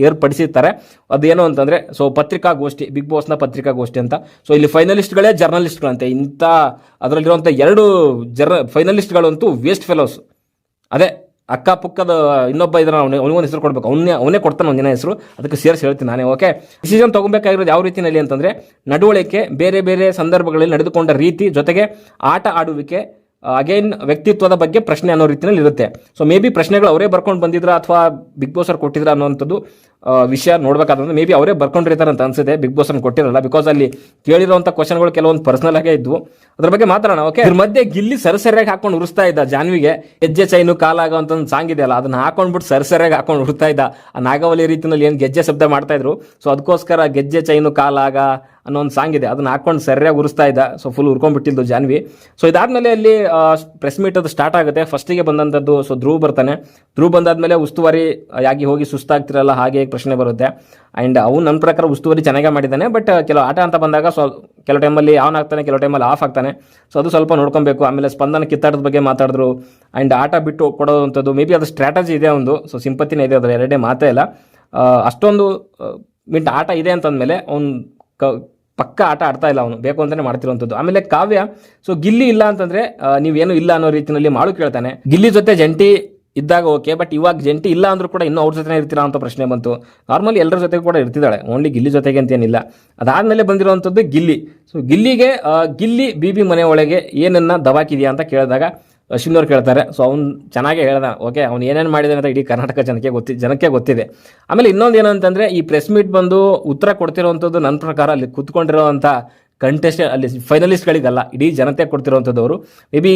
ಏರ್ಪಡಿಸಿರ್ತಾರೆ. ಅದೇನು ಅಂತಂದ್ರೆ, ಸೊ ಪತ್ರಿಕಾಗೋಷ್ಠಿ, ಬಿಗ್ ಬಾಸ್ನ ಪತ್ರಿಕಾಗೋಷ್ಠಿ ಅಂತ. ಸೊ ಇಲ್ಲಿ ಫೈನಲಿಸ್ಟ್ಗಳೇ ಜರ್ನಲಿಸ್ಟ್ಗಳಂತೆ. ಇಂಥ ಅದರಲ್ಲಿರುವಂಥ 2 ಫೈನಲಿಸ್ಟ್ಗಳಂತೂ ವೇಸ್ಟ್ ಫೆಲೋಸ್. ಅದೇ ಅಕ್ಕಪಕ್ಕದ ಇನ್ನೊಬ್ಬ ಇದ್ರ ಅವನಿಗೊಂದು ಹೆಸರು ಕೊಡಬೇಕು, ಅವನೇ ಕೊಡ್ತಾನೆ ಒಂದಿನ ಹೆಸರು, ಅದಕ್ಕೆ ಸೇರಿಸಿ ಹೇಳ್ತೀನಿ ನಾನೇ. ಓಕೆ, ಡಿಸಿಷನ್ ತಗೊಬೇಕಾಗಿರೋದು ಯಾವ ರೀತಿಯಲ್ಲಿ ಅಂತಂದ್ರೆ, ನಡವಳಿಕೆ, ಬೇರೆ ಬೇರೆ ಸಂದರ್ಭಗಳಲ್ಲಿ ನಡೆದುಕೊಂಡ ರೀತಿ, ಜೊತೆಗೆ ಆಟ ಆಡುವಿಕೆ, ಅಗೈನ್ ವ್ಯಕ್ತಿತ್ವದ ಬಗ್ಗೆ ಪ್ರಶ್ನೆ ಅನ್ನೋ ರೀತಿಯಲ್ಲಿ ಇರುತ್ತೆ. ಸೊ ಮೇ ಬಿ ಪ್ರಶ್ನೆಗಳು ಅವರೇ ಬರ್ಕೊಂಡು ಬಂದಿದ್ರ ಅಥವಾ ಬಿಗ್ ಬಾಸ್ ಅವ್ರು ಕೊಟ್ಟಿದ್ರ ಅನ್ನೋಂಥದ್ದು ವಿಷಯ ನೋಡ್ಬೇಕಾದ್ರೆ ಮೇ ಬಿ ಅವರೇ ಬರ್ಕೊಂಡಿರ್ತಾರೆ ಅಂತ ಅನ್ಸುತ್ತೆ. ಬಿಗ್ ಬಾಸ್ ಅನ್ನು ಕೊಟ್ಟಿರಲ್ಲ, ಬಿಕಾಸ್ ಅಲ್ಲಿ ಕೇಳಿರುವಂತ ಕ್ವಶನ್ಗಳು ಕೆಲವೊಂದು ಪರ್ಸನಲ್ ಆಗೇ ಇದ್ವು. ಅದ್ರ ಬಗ್ಗೆ ಮಾತಾಡೋಣ. ಓಕೆ, ಇದ್ರ ಮಧ್ಯೆ ಗಿಲ್ಲಿ ಸರಿಯಾಗಿ ಹಾಕೊಂಡು ಉರಿಸ್ತಾ ಇದ್ದ ಜಾನ್ವಿಗೆ. ಗೆಜ್ಜೆ ಚೈನು ಕಾಲಾಗ ಅಂತ ಒಂದು ಸಾಂಗ್ ಇದೆಯಲ್ಲ, ಅದನ್ನ ಹಾಕೊಂಡ್ಬಿಟ್ಟು ಸರಿಯಾಗಿ ಹಾಕೊಂಡು ಉರ್ತಾ ಇದ್ದ. ಆ ನಾಗವಲಿ ರೀತಿಯಲ್ಲಿ ಏನು ಗೆಜ್ಜೆ ಶಬ್ದ ಮಾಡ್ತಾ ಇದ್ರು, ಸೊ ಅದಕ್ಕೋಸ್ಕರ ಗೆಜ್ಜೆ ಚೈನು ಕಾಲಾಗ ಅನ್ನೋ ಒಂದು ಸಾಂಗ್ ಇದೆ, ಅದನ್ನ ಹಾಕೊಂಡು ಸರಿಯಾಗಿ ಉರಿಸ್ತಾ ಇದ್ದ. ಸೊ ಫುಲ್ ಉರ್ಕೊಂಡ್ಬಿಟ್ಟಿದ್ದು ಜಾನ್ವಿ. ಸೊ ಇದಾದ್ಮೇಲೆ ಅಲ್ಲಿ ಪ್ರೆಸ್ ಮೀಟ್ ಅದು ಸ್ಟಾರ್ಟ್ ಆಗುತ್ತೆ. ಫಸ್ಟಿಗೆ ಬಂದಂಥದ್ದು, ಸೊ ಧ್ರುವ್ ಬರ್ತಾನೆ. ಧ್ರುವ್ ಬಂದಾದ್ಮೇಲೆ ಉಸ್ತುವಾರಿ ಆಗಿ ಹೋಗಿ ಸುಸ್ತಾಗ್ತಿರಲ್ಲ ಹಾಗೆ ಪ್ರಶ್ನೆ ಬರುತ್ತೆ. ಅಂಡ್ ಅವ್ನು ನನ್ನ ಪ್ರಕಾರ ಉಸ್ತುವಾರಿ ಚೆನ್ನಾಗೇ ಮಾಡಿದ್ದಾನೆ. ಬಟ್ ಕೆಲವು ಆಟ ಅಂತ ಬಂದಾಗ ಕೆಲವು ಟೈಮಲ್ಲಿ ಆನ್ ಆಗ್ತಾನೆ, ಕೆಲವು ಟೈಮಲ್ಲಿ ಆಫ್ ಆಗ್ತಾನೆ. ಸೊ ಅದು ಸ್ವಲ್ಪ ನೋಡ್ಕೊಬೇಕು. ಆಮೇಲೆ ಸ್ಪಂದನ ಕಿತ್ತಾಟದ ಬಗ್ಗೆ ಮಾತಾಡಿದ್ರು. ಅಂಡ್ ಆಟ ಬಿಟ್ಟು ಕೊಡೋವಂಥದ್ದು ಮೇ ಬಿ ಅದು ಸ್ಟ್ರಾಟಜಿ ಇದೆ ಒಂದು. ಸೊ ಸಿಂಪತಿನೇ ಇದೆ, ಅದ್ರ ಎರಡೇ ಮಾತೇ ಇಲ್ಲ. ಅಷ್ಟೊಂದು ಮಿಂಟ್ ಆಟ ಇದೆ ಅಂತಂದ್ಮೇಲೆ ಅವ್ನು ಪಕ್ಕ ಆಟ ಆಡ್ತಾ ಇಲ್ಲ, ಅವನು ಬೇಕು ಅಂತಾನೆ ಮಾಡ್ತಿರುವಂಥದ್ದು. ಆಮೇಲೆ ಕಾವ್ಯ, ಸೊ ಗಿಲ್ಲಿ ಇಲ್ಲ ಅಂತಂದ್ರೆ ನೀವೇನು ಇಲ್ಲ ಅನ್ನೋ ರೀತಿಯಲ್ಲಿ ಮಾಡು ಕೇಳ್ತಾನೆ. ಗಿಲ್ಲಿ ಜೊತೆ ಜಂಟಿ ಇದ್ದಾಗ ಓಕೆ, ಬಟ್ ಇವಾಗ ಜಂಟಿ ಇಲ್ಲ ಅಂದ್ರೂ ಕೂಡ ಇನ್ನೂ ಅವ್ರ ಜೊತೆ ಇರ್ತೀರಾ ಅಂತ ಪ್ರಶ್ನೆ ಬಂತು. ನಾರ್ಮಲಿ ಎಲ್ಲರ ಜೊತೆಗೂ ಕೂಡ ಇರ್ತಿದ್ದಾಳೆ, ಓನ್ಲಿ ಗಿಲ್ಲಿ ಜೊತೆಗೆ ಅಂತೇನಿಲ್ಲ. ಅದಾದ್ಮೇಲೆ ಬಂದಿರುವಂಥದ್ದು ಗಿಲ್ಲಿ. ಸೊ ಗಿಲ್ಲಿಗೆ ಗಿಲ್ಲಿ ಬಿಬಿ ಮನೆ ಒಳಗೆ ಏನನ್ನ ದವಾಕಿದೆಯಾ ಅಂತ ಕೇಳಿದಾಗ ಅಶ್ವಿನ್ ಅವ್ರು ಕೇಳ್ತಾರೆ. ಸೊ ಅವ್ನು ಚೆನ್ನಾಗೇ ಹೇಳ್ದ. ಓಕೆ, ಅವ್ನು ಏನೇನು ಮಾಡಿದಾನೆ ಅಂತ ಇಡೀ ಕರ್ನಾಟಕ ಜನಕ್ಕೆ ಗೊತ್ತಿದೆ. ಆಮೇಲೆ ಇನ್ನೊಂದು ಏನಂತಂದ್ರೆ, ಈ ಪ್ರೆಸ್ ಮೀಟ್ ಬಂದು ಉತ್ತರ ಕೊಡ್ತಿರೋವಂಥದ್ದು ನನ್ನ ಪ್ರಕಾರ ಅಲ್ಲಿ ಕುತ್ಕೊಂಡಿರೋವಂಥ ಅಲ್ಲಿ ಫೈನಲಿಸ್ಟ್ಗಳಿಗಲ್ಲ, ಇಡೀ ಜನತೆ ಕೊಡ್ತಿರೋವಂಥದ್ದು. ಅವರು ಮೇ ಬಿ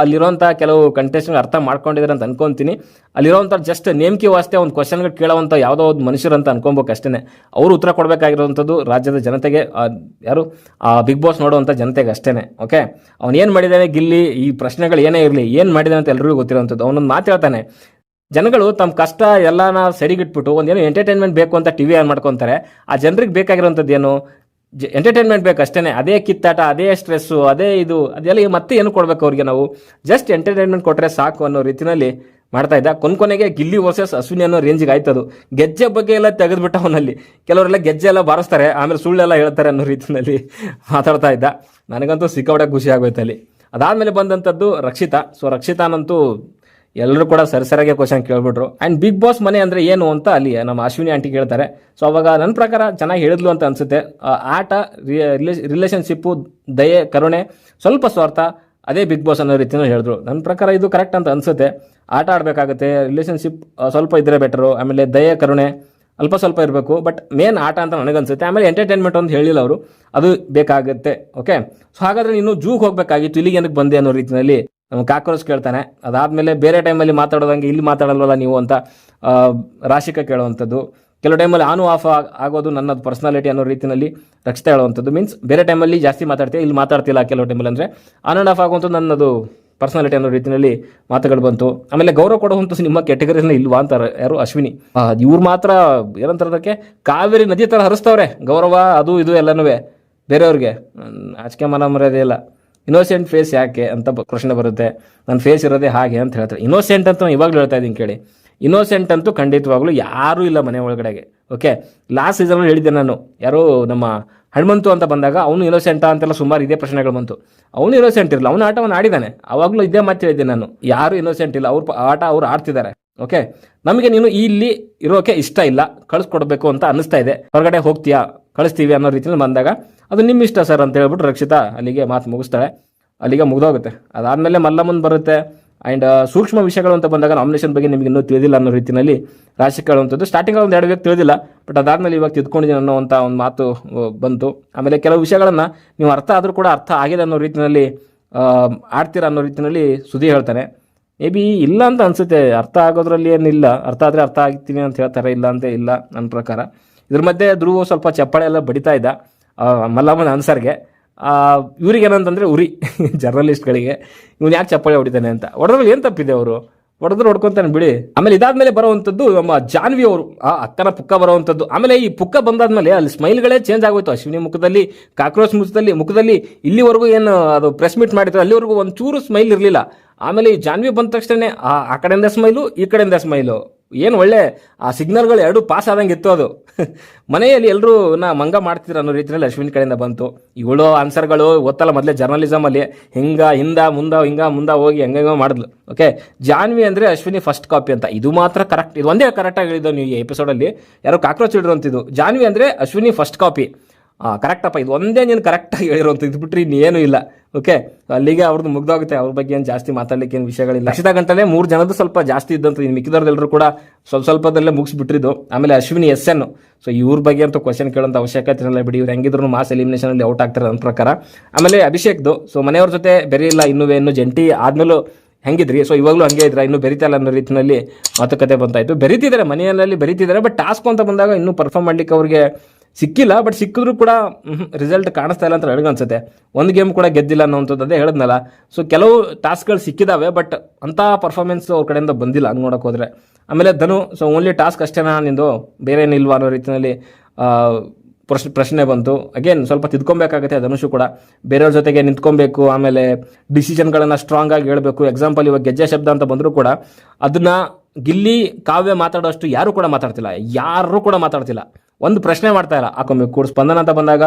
ಅಲ್ಲಿರುವಂಥ ಕೆಲವು ಕಂಟೆಸ್ಟೆಂಟ್ ಅರ್ಥ ಮಾಡ್ಕೊಂಡಿದ್ದಾರೆ ಅಂತ ಅನ್ಕೊಂತೀನಿ. ಅಲ್ಲಿರೋವಂಥ ಜಸ್ಟ್ ನೇಮಕಿ ವಾಸ್ತೆ ಒಂದು ಕ್ವಶನ್ಗಳು ಕೇಳೋವಂಥ ಯಾವುದೋ ಒಂದು ಮನುಷ್ಯರು ಅಂತ ಅನ್ಕೊಬೇಕು ಅಷ್ಟೇ. ಅವರು ಉತ್ತರ ಕೊಡಬೇಕಾಗಿರುವಂಥದ್ದು ರಾಜ್ಯದ ಜನತೆಗೆ, ಯಾರು ಬಿಗ್ ಬಾಸ್ ನೋಡುವಂಥ ಜನತೆಗೆ ಅಷ್ಟೇ. ಓಕೆ, ಅವ್ನು ಏನು ಮಾಡಿದ್ದಾನೆ ಗಿಲ್ಲಿ, ಈ ಪ್ರಶ್ನೆಗಳು ಏನೇ ಇರಲಿ, ಏನು ಮಾಡಿದಾನೆ ಅಂತ ಎಲ್ರಿಗೂ ಗೊತ್ತಿರೋವಂಥದ್ದು. ಅವನೊಂದು ಮಾತು ಹೇಳ್ತಾನೆ, ಜನಗಳು ತಮ್ಮ ಕಷ್ಟ ಎಲ್ಲಾನ ಸರಿಗಿಟ್ಬಿಟ್ಟು ಒಂದೇನು ಎಂಟರ್ಟೈನ್ಮೆಂಟ್ ಬೇಕು ಅಂತ ಟಿವಿ ಆನ್ ಮಾಡ್ಕೊತಾರೆ. ಆ ಜನರಿಗೆ ಬೇಕಾಗಿರೋಂಥದ್ದು ಏನು, ಎಂಟರ್ಟೈನ್ಮೆಂಟ್ ಬೇಕು ಅಷ್ಟೇ. ಅದೇ ಕಿತ್ತಾಟ, ಅದೇ ಸ್ಟ್ರೆಸ್ಸು, ಅದೇ ಇದು, ಅದೆಲ್ಲ ಮತ್ತೆ ಏನು ಕೊಡ್ಬೇಕು ಅವ್ರಿಗೆ? ನಾವು ಜಸ್ಟ್ ಎಂಟರ್ಟೈನ್ಮೆಂಟ್ ಕೊಟ್ಟರೆ ಸಾಕು ಅನ್ನೋ ರೀತಿಯಲ್ಲಿ ಮಾಡ್ತಾ ಇದ್ದ. ಕೊನೆಗೆ ಗಿಲ್ಲಿ ವರ್ಸಸ್ ಅಶ್ವಿನಿ ಅನ್ನೋ ರೇಂಜಿಗೆ ಆಯ್ತದು. ಗೆಜ್ಜೆ ಬಗ್ಗೆ ಎಲ್ಲ ತೆಗೆದ್ಬಿಟ್ಟ ಅವನಲ್ಲಿ. ಕೆಲವರೆಲ್ಲ ಗೆಜ್ಜೆ ಎಲ್ಲ ಬಾರಿಸ್ತಾರೆ, ಆಮೇಲೆ ಸುಳ್ಳೆಲ್ಲ ಹೇಳ್ತಾರೆ ಅನ್ನೋ ರೀತಿಯಲ್ಲಿ ಮಾತಾಡ್ತಾ ಇದ್ದ. ನನಗಂತೂ ಸಿಕ್ಕಾಪಟ್ಟೆ ಖುಷಿ ಆಗೋಯ್ತು ಅಲ್ಲಿ. ಅದಾದಮೇಲೆ ಬಂದಂಥದ್ದು ರಕ್ಷಿತಾ. ಸೊ ರಕ್ಷಿತಾನಂತೂ ಎಲ್ಲರೂ ಕೂಡ ಸರಿಯಾಗಿ ಕ್ವಶನ್ ಕೇಳ್ಬಿಟ್ರು. ಆ್ಯಂಡ್ ಬಿಗ್ ಬಾಸ್ ಮನೆ ಅಂದರೆ ಏನು ಅಂತ ಅಲ್ಲಿ ನಮ್ಮ ಅಶ್ವಿನಿ ಆಂಟಿ ಕೇಳ್ತಾರೆ. ಸೊ ಅವಾಗ ನನ್ನ ಪ್ರಕಾರ ಚೆನ್ನಾಗಿ ಹೇಳಿದ್ಲು ಅಂತ ಅನಿಸುತ್ತೆ. ಆಟ, ರಿಲೇಷನ್ಶಿಪ್ಪು, ದಯೆ, ಕರುಣೆ, ಸ್ವಲ್ಪ ಸ್ವಾರ್ಥ, ಅದೇ ಬಿಗ್ ಬಾಸ್ ಅನ್ನೋ ರೀತಿಯಲ್ಲಿ ಹೇಳಿದ್ರು. ನನ್ನ ಪ್ರಕಾರ ಇದು ಕರೆಕ್ಟ್ ಅಂತ ಅನಿಸುತ್ತೆ. ಆಟ ಆಡಬೇಕಾಗುತ್ತೆ, ರಿಲೇಷನ್ಶಿಪ್ ಸ್ವಲ್ಪ ಇದ್ದರೆ ಬೆಟರು, ಆಮೇಲೆ ದಯೆ, ಕರುಣೆ ಸ್ವಲ್ಪ ಇರಬೇಕು, ಬಟ್ ಮೇನ್ ಆಟ ಅಂತ ನನಗನ್ಸುತ್ತೆ. ಆಮೇಲೆ ಎಂಟರ್ಟೈನ್ಮೆಂಟ್ ಅಂತ ಹೇಳಿಲ್ಲ ಅವರು, ಅದು ಬೇಕಾಗುತ್ತೆ. ಓಕೆ, ಸೊ ಹಾಗಾದರೆ ನೀನು ಜೂಗೆ ಹೋಗಬೇಕಾಗಿತ್ತು, ಇಲ್ಲಿಗೆ ಏನಕ್ಕೆ ಬಂದೆ ಅನ್ನೋ ರೀತಿಯಲ್ಲಿ ನಮ್ಮ ಕಾಕ್ರೋಚ್ ಕೇಳ್ತಾನೆ. ಅದಾದಮೇಲೆ ಬೇರೆ ಟೈಮಲ್ಲಿ ಮಾತಾಡೋದಂಗೆ ಇಲ್ಲಿ ಮಾತಾಡಲ್ವಲ್ಲ ನೀವು ಅಂತ ರಾಶಿಕಾ ಕೇಳುವಂಥದ್ದು. ಕೆಲವು ಟೈಮಲ್ಲಿ ಆನು ಆಫ್ ಆಗೋದು ನನ್ನದು ಪರ್ಸನಾಲಿಟಿ ಅನ್ನೋ ರೀತಿಯಲ್ಲಿ ರಕ್ಷಿತಾ ಹೇಳುವಂಥದ್ದು. ಮೀನ್ಸ್ ಬೇರೆ ಟೈಮಲ್ಲಿ ಜಾಸ್ತಿ ಮಾತಾಡ್ತೀವಿ, ಇಲ್ಲಿ ಮಾತಾಡ್ತಿಲ್ಲ ಕೆಲವು ಟೈಮಲ್ಲಿ, ಅಂದರೆ ಆನ್ ಆ್ಯಂಡ್ ಆಫ್ ಆಗುವಂಥದ್ದು ನನ್ನದು ಪರ್ಸನಾಲಿಟಿ ಅನ್ನೋ ರೀತಿಯಲ್ಲಿ ಮಾತುಗಳು ಬಂತು. ಆಮೇಲೆ ಗೌರವ ಕೊಡುವಂಥದ್ದು ನಿಮ್ಮ ಕೆಟಗರಿನ ಇಲ್ವಾ ಅಂತಾರೆ ಯಾರು, ಅಶ್ವಿನಿ. ಇವ್ರು ಮಾತ್ರ ಏನಂತಾರದಕ್ಕೆ, ಕಾವೇರಿ ನದಿ ಥರ ಹರಿಸ್ತವ್ರೆ ಗೌರವ ಅದು ಇದು ಎಲ್ಲನೂ ಬೇರೆಯವ್ರಿಗೆ. ಆಚಕೆ ಮನ ಮರ್ಯಾದೆ ಇಲ್ಲ. ಇನ್ನೋಸೆಂಟ್ ಫೇಸ್ ಯಾಕೆ ಅಂತ ಪ್ರಶ್ನೆ ಬರುತ್ತೆ. ನನ್ನ ಫೇಸ್ ಇರೋದೇ ಹಾಗೆ ಅಂತ ಹೇಳ್ತಾರೆ. ಇನ್ನೋಸೆಂಟ್ ಅಂತ ನಾನು ಇವಾಗಲೂ ಹೇಳ್ತಾ ಇದ್ದೀನಿ ಕೇಳಿ. ಇನ್ನೋಸೆಂಟ್ ಅಂತೂ ಖಂಡಿತವಾಗ್ಲೂ ಯಾರೂ ಇಲ್ಲ ಮನೆ ಒಳಗಡೆಗೆ. ಓಕೆ, ಲಾಸ್ಟ್ ಸೀಸನಲ್ಲಿ ಹೇಳಿದ್ದೆ ನಾನು, ಯಾರೋ ನಮ್ಮ ಹನುಮಂತು ಅಂತ ಬಂದಾಗ ಅವನು ಇನ್ನೋಸೆಂಟಾ ಅಂತೆಲ್ಲ ಸುಮಾರು ಇದೇ ಪ್ರಶ್ನೆಗಳು ಬಂತು. ಅವನು ಇನ್ನೋಸೆಂಟ್ ಇರಲ್ಲ, ಅವನು ಆಟವನ್ನು ಆಡಿದ್ದಾನೆ. ಅವಾಗಲೂ ಇದೇ ಮಾತು ಹೇಳಿದ್ದೆ ನಾನು, ಯಾರು ಇನ್ನೋಸೆಂಟ್ ಇಲ್ಲ, ಅವ್ರ ಆಟ ಅವ್ರು ಆಡ್ತಿದ್ದಾರೆ. ಓಕೆ, ನಮಗೆ ನೀನು ಇಲ್ಲಿ ಇರೋಕೆ ಇಷ್ಟ ಇಲ್ಲ, ಕಳಿಸ್ಕೊಡ್ಬೇಕು ಅಂತ ಅನ್ನಿಸ್ತಾ ಇದೆ, ಹೊರಗಡೆ ಹೋಗ್ತೀಯಾ, ಕಳಿಸ್ತೀವಿ ಅನ್ನೋ ರೀತಿಯಲ್ಲಿ ಬಂದಾಗ ಅದು ನಿಮ್ಮ ಇಷ್ಟ ಸರ್ ಅಂತ ಹೇಳ್ಬಿಟ್ಟು ರಕ್ಷಿತಾ ಅಲ್ಲಿಗೆ ಮಾತು ಮುಗಿಸ್ತಾಳೆ. ಅಲ್ಲಿಗೆ ಮುಗ್ದೋಗುತ್ತೆ. ಅದಾದಮೇಲೆ ಮಲ್ಲಮ್ಮನ್ ಬರುತ್ತೆ. ಆ್ಯಂಡ್ ಸೂಕ್ಷ್ಮ ವಿಷಯಗಳು ಅಂತ ಬಂದಾಗ ನಾಮಿನೇಷನ್ ಬಗ್ಗೆ ನಿಮಗೆ ಇನ್ನೂ ತಿಳಿದಿಲ್ಲ ಅನ್ನೋ ರೀತಿಯಲ್ಲಿ ರಾಶಿ ಕೇಳುವಂಥದ್ದು. ಸ್ಟಾರ್ಟಿಂಗಲ್ಲಿ ಒಂದು 2 ವೀಕ್ ತಿಳಿದಿಲ್ಲ, ಬಟ್ ಅದಾದಮೇಲೆ ಇವಾಗ ತಿದ್ಕೊಂಡಿದ್ದೀನಿ ಅನ್ನೋವಂಥ ಒಂದು ಮಾತು ಬಂತು. ಆಮೇಲೆ ಕೆಲವು ವಿಷಯಗಳನ್ನು ನೀವು ಅರ್ಥ ಆದರೂ ಕೂಡ ಅರ್ಥ ಆಗಿದೆ ಅನ್ನೋ ರೀತಿಯಲ್ಲಿ ಆಡ್ತೀರಾ ಅನ್ನೋ ರೀತಿಯಲ್ಲಿ ಸುದ್ದಿ ಹೇಳ್ತಾನೆ. ಮೇ ಬಿ ಇಲ್ಲ ಅಂತ ಅನಿಸುತ್ತೆ, ಅರ್ಥ ಆಗೋದ್ರಲ್ಲಿ ಏನಿಲ್ಲ, ಅರ್ಥ ಆದರೆ ಅರ್ಥ ಆಗ್ತೀನಿ ಅಂತ ಹೇಳ್ತಾರೆ, ಇಲ್ಲ ಅಂತ ಇಲ್ಲ ನನ್ನ ಪ್ರಕಾರ. ಇದ್ರ ಮಧ್ಯೆ ಧ್ರುವ್ ಸ್ವಲ್ಪ ಚಪ್ಪಾಳೆ ಎಲ್ಲ ಬಡಿತಾ ಇದ್ದ ಮಲ್ಲಮ್ಮನ ಆನ್ಸರ್ಗೆ. ಇವ್ರಿಗೆ ಏನಂತಂದರೆ ಉರಿ ಜರ್ನಲಿಸ್ಟ್ಗಳಿಗೆ, ಇವನು ಯಾಕೆ ಚಪ್ಪಾಳೆ ಹೊಡಿತಾನೆ ಅಂತ. ಹೊಡೆದ್ರಲ್ಲಿ ಏನು ತಪ್ಪಿದೆ ಅವರು? ಹೊಡೆದ್ರು ಹೊಡ್ಕೊಂತಾನೆ ಬಿಡಿ. ಆಮೇಲೆ ಇದಾದ್ಮೇಲೆ ಬರುವಂತದ್ದು ನಮ್ಮ ಜಾನ್ವಿ ಅವರು, ಆ ಅಕ್ಕನ ಪುಕ್ಕ ಬರುವಂತದ್ದು. ಆಮೇಲೆ ಈ ಪುಕ್ಕ ಬಂದಾದ್ಮೇಲೆ ಅಲ್ಲಿ ಸ್ಮೈಲ್ಗಳೇ ಚೇಂಜ್ ಆಗೋಯ್ತು ಅಶ್ವಿನಿ ಮುಖದಲ್ಲಿ, ಕಾಕ್ರೋಚ್ ಮುಖದಲ್ಲಿ. ಇಲ್ಲಿವರೆಗೂ ಏನು ಅದು ಪ್ರೆಸ್ ಮೀಟ್ ಮಾಡಿದ್ರು ಅಲ್ಲಿವರೆಗೂ ಒಂಚೂರು ಸ್ಮೈಲ್ ಇರಲಿಲ್ಲ. ಆಮೇಲೆ ಈ ಜಾನ್ವಿ ಬಂದ ತಕ್ಷಣ ಆ ಕಡೆಯಿಂದ ಸ್ಮೈಲು, ಈ ಕಡೆಯಿಂದ ಸ್ಮೈಲು. ಏನು ಒಳ್ಳೆ ಆ ಸಿಗ್ನಲ್ಗಳು ಎರಡು ಪಾಸ್ ಆದಂಗೆ ಇತ್ತು ಅದು. ಮನೆಯಲ್ಲಿ ಎಲ್ಲರೂ ಮಂಗ ಮಾಡ್ತಿದ್ರು ಅನ್ನೋ ರೀತಿಯಲ್ಲಿ ಅಶ್ವಿನಿ ಕಡೆಯಿಂದ ಬಂತು. ಇವಳು ಆನ್ಸರ್ಗಳು ಗೊತ್ತಲ್ಲ, ಮೊದಲೇ ಜರ್ನಲಿಸಮ್ ಅಲ್ಲಿ ಹಿಂಗ ಮುಂದ ಹೋಗಿ ಹೆಂಗ ಮಾಡಿದ್ಲು. ಓಕೆ, ಜಾನ್ವಿ ಅಂದ್ರೆ ಅಶ್ವಿನಿ ಫಸ್ಟ್ ಕಾಪಿ ಅಂತ. ಇದು ಮಾತ್ರ ಕರೆಕ್ಟ್, ಇದು ಒಂದೇ ಕರೆಕ್ಟ್ ಆಗಿ ಹೇಳಿದ್ದು ನೀವು ಈ ಎಪಿಸೋಡಲ್ಲಿ. ಯಾರೋ ಕಾಕ್ರೋಚ್ ಇಡಿರುವಂತಿದ್ದು ಜಾನ್ವಿ ಅಂದ್ರೆ ಅಶ್ವಿನಿ ಫಸ್ಟ್ ಕಾಪಿ. ಕರೆಕ್ಟಪ್ಪ, ಇದು ಒಂದೇ ನೀನು ಕರೆಕ್ಟಾಗಿ ಹೇಳಿರುವಂಥ, ಇದು ಬಿಟ್ಟರೆ ಇನ್ನೇನು ಇಲ್ಲ. ಓಕೆ, ಅಲ್ಲಿಗೆ ಅವ್ರದ್ದು ಮುಗ್ದೋಗುತ್ತೆ. ಅವ್ರ ಬಗ್ಗೆ ಏನು ಜಾಸ್ತಿ ಮಾತಾಡ್ಲಿಕ್ಕೆ ಏನು ವಿಷಯಗಳಿಲ್ಲ. ಲಕ್ಷದ ಗಂಟಲೆ 3 ಜನದ್ದು ಸ್ವಲ್ಪ ಜಾಸ್ತಿ ಇದ್ದಂತ, ಇನ್ನು ಮಿಕ್ಕಿದವ್ರದ್ದೆಲ್ಲರೂ ಕೂಡ ಸ್ವಲ್ಪದಲ್ಲೇ ಮುಗಿಸ್ಬಿಟ್ಟಿದ್ದು. ಆಮೇಲೆ ಅಶ್ವಿನಿ SN, ಸೊ ಇವ್ರ ಬಗ್ಗೆ ಅಂತೂ ಕ್ವಶನ್ ಕೇಳೋಂಥ ಅವಶ್ಯಕತೆ ಇರಲ್ಲ ಬಿಡಿ. ಇವ್ರು ಹೆಂಗಿದ್ರು ಮಾಸ್ ಎಲಿಮಿನೇಷನಲ್ಲಿ ಔಟ್ ಆಗ್ತಾರೆ ನನ್ನ ಪ್ರಕಾರ. ಆಮೇಲೆ ಅಭಿಷೇಕ್ದು, ಸೊ ಮನೆಯವ್ರ ಜೊತೆ ಬೆರೆಯಿಲ್ಲ, ಇನ್ನು ಜಂಟಿ ಆದ್ಮೇಲೂ ಹೆಂಗಿದ್ರಿ, ಸೊ ಇವಾಗಲೂ ಹಂಗೆ ಇದ್ರ, ಇನ್ನೂ ಬೆರಿತಲ್ಲ ಅನ್ನೋ ರೀತಿಯಲ್ಲಿ ಮಾತುಕತೆ ಬಂತಾಯಿತು. ಬೆರೀತಿದ್ದಾರೆ, ಮನೆಯಲ್ಲಿ ಬೆರೀತಿದ್ದಾರೆ, ಬಟ್ ಟಾಸ್ಕ್ ಅಂತ ಬಂದಾಗ ಇನ್ನೂ ಪರ್ಫಾರ್ಮ್ ಮಾಡ್ಲಿಕ್ಕೆ ಅವ್ರಿಗೆ ಸಿಕ್ಕಿಲ್ಲ. ಬಟ್ ಸಿಕ್ಕಿದ್ರು ಕೂಡ ರಿಸಲ್ಟ್ ಕಾಣಿಸ್ತಾ ಇಲ್ಲ ಅಂತ ನನಗನ್ಸುತ್ತೆ. ಒಂದು ಗೇಮ್ ಕೂಡ ಗೆದ್ದಿಲ್ಲ ಅನ್ನೋಂಥದ್ದು, ಅದೇ ಹೇಳಿದ್ನಲ್ಲ. ಸೊ ಕೆಲವು ಟಾಸ್ಕ್ಗಳು ಸಿಕ್ಕಿದಾವೆ, ಬಟ್ ಅಂಥ ಪರ್ಫಾರ್ಮೆನ್ಸ್ ಅವ್ರ ಕಡೆಯಿಂದ ಬಂದಿಲ್ಲ ಹಂಗೆ ನೋಡೋಕೆ ಹೋದರೆ. ಆಮೇಲೆ ಧನು, ಸೊ ಓನ್ಲಿ ಟಾಸ್ಕ್ ಅಷ್ಟೇನಾ ನಿಂದು, ಬೇರೆ ಏನಿಲ್ವಾ ಅನ್ನೋ ರೀತಿಯಲ್ಲಿ ಪ್ರಶ್ನೆ ಬಂತು. ಅಗೇನ್ ಸ್ವಲ್ಪ ತಿದ್ಕೊಬೇಕಾಗುತ್ತೆ ಧನುಷು ಕೂಡ, ಬೇರೆಯವ್ರ ಜೊತೆಗೆ ನಿಂತ್ಕೊಬೇಕು. ಆಮೇಲೆ ಡಿಸಿಷನ್ಗಳನ್ನು ಸ್ಟ್ರಾಂಗ್ ಆಗಿ ಹೇಳಬೇಕು. ಎಕ್ಸಾಂಪಲ್ ಇವಾಗ ಗೆಜ್ಜೆ ಶಬ್ದ ಅಂತ ಬಂದರೂ ಕೂಡ ಅದನ್ನ ಗಿಲ್ಲಿ ಕಾವ್ಯ ಮಾತಾಡೋಷ್ಟು ಯಾರು ಕೂಡ ಮಾತಾಡ್ತಿಲ್ಲ. ಒಂದು ಪ್ರಶ್ನೆ ಮಾಡ್ತಾ ಇಲ್ಲ. ಹಾಕೊಮ್ಮೆ ಕೂಡ ಸ್ಪಂದನ ಅಂತ ಬಂದಾಗ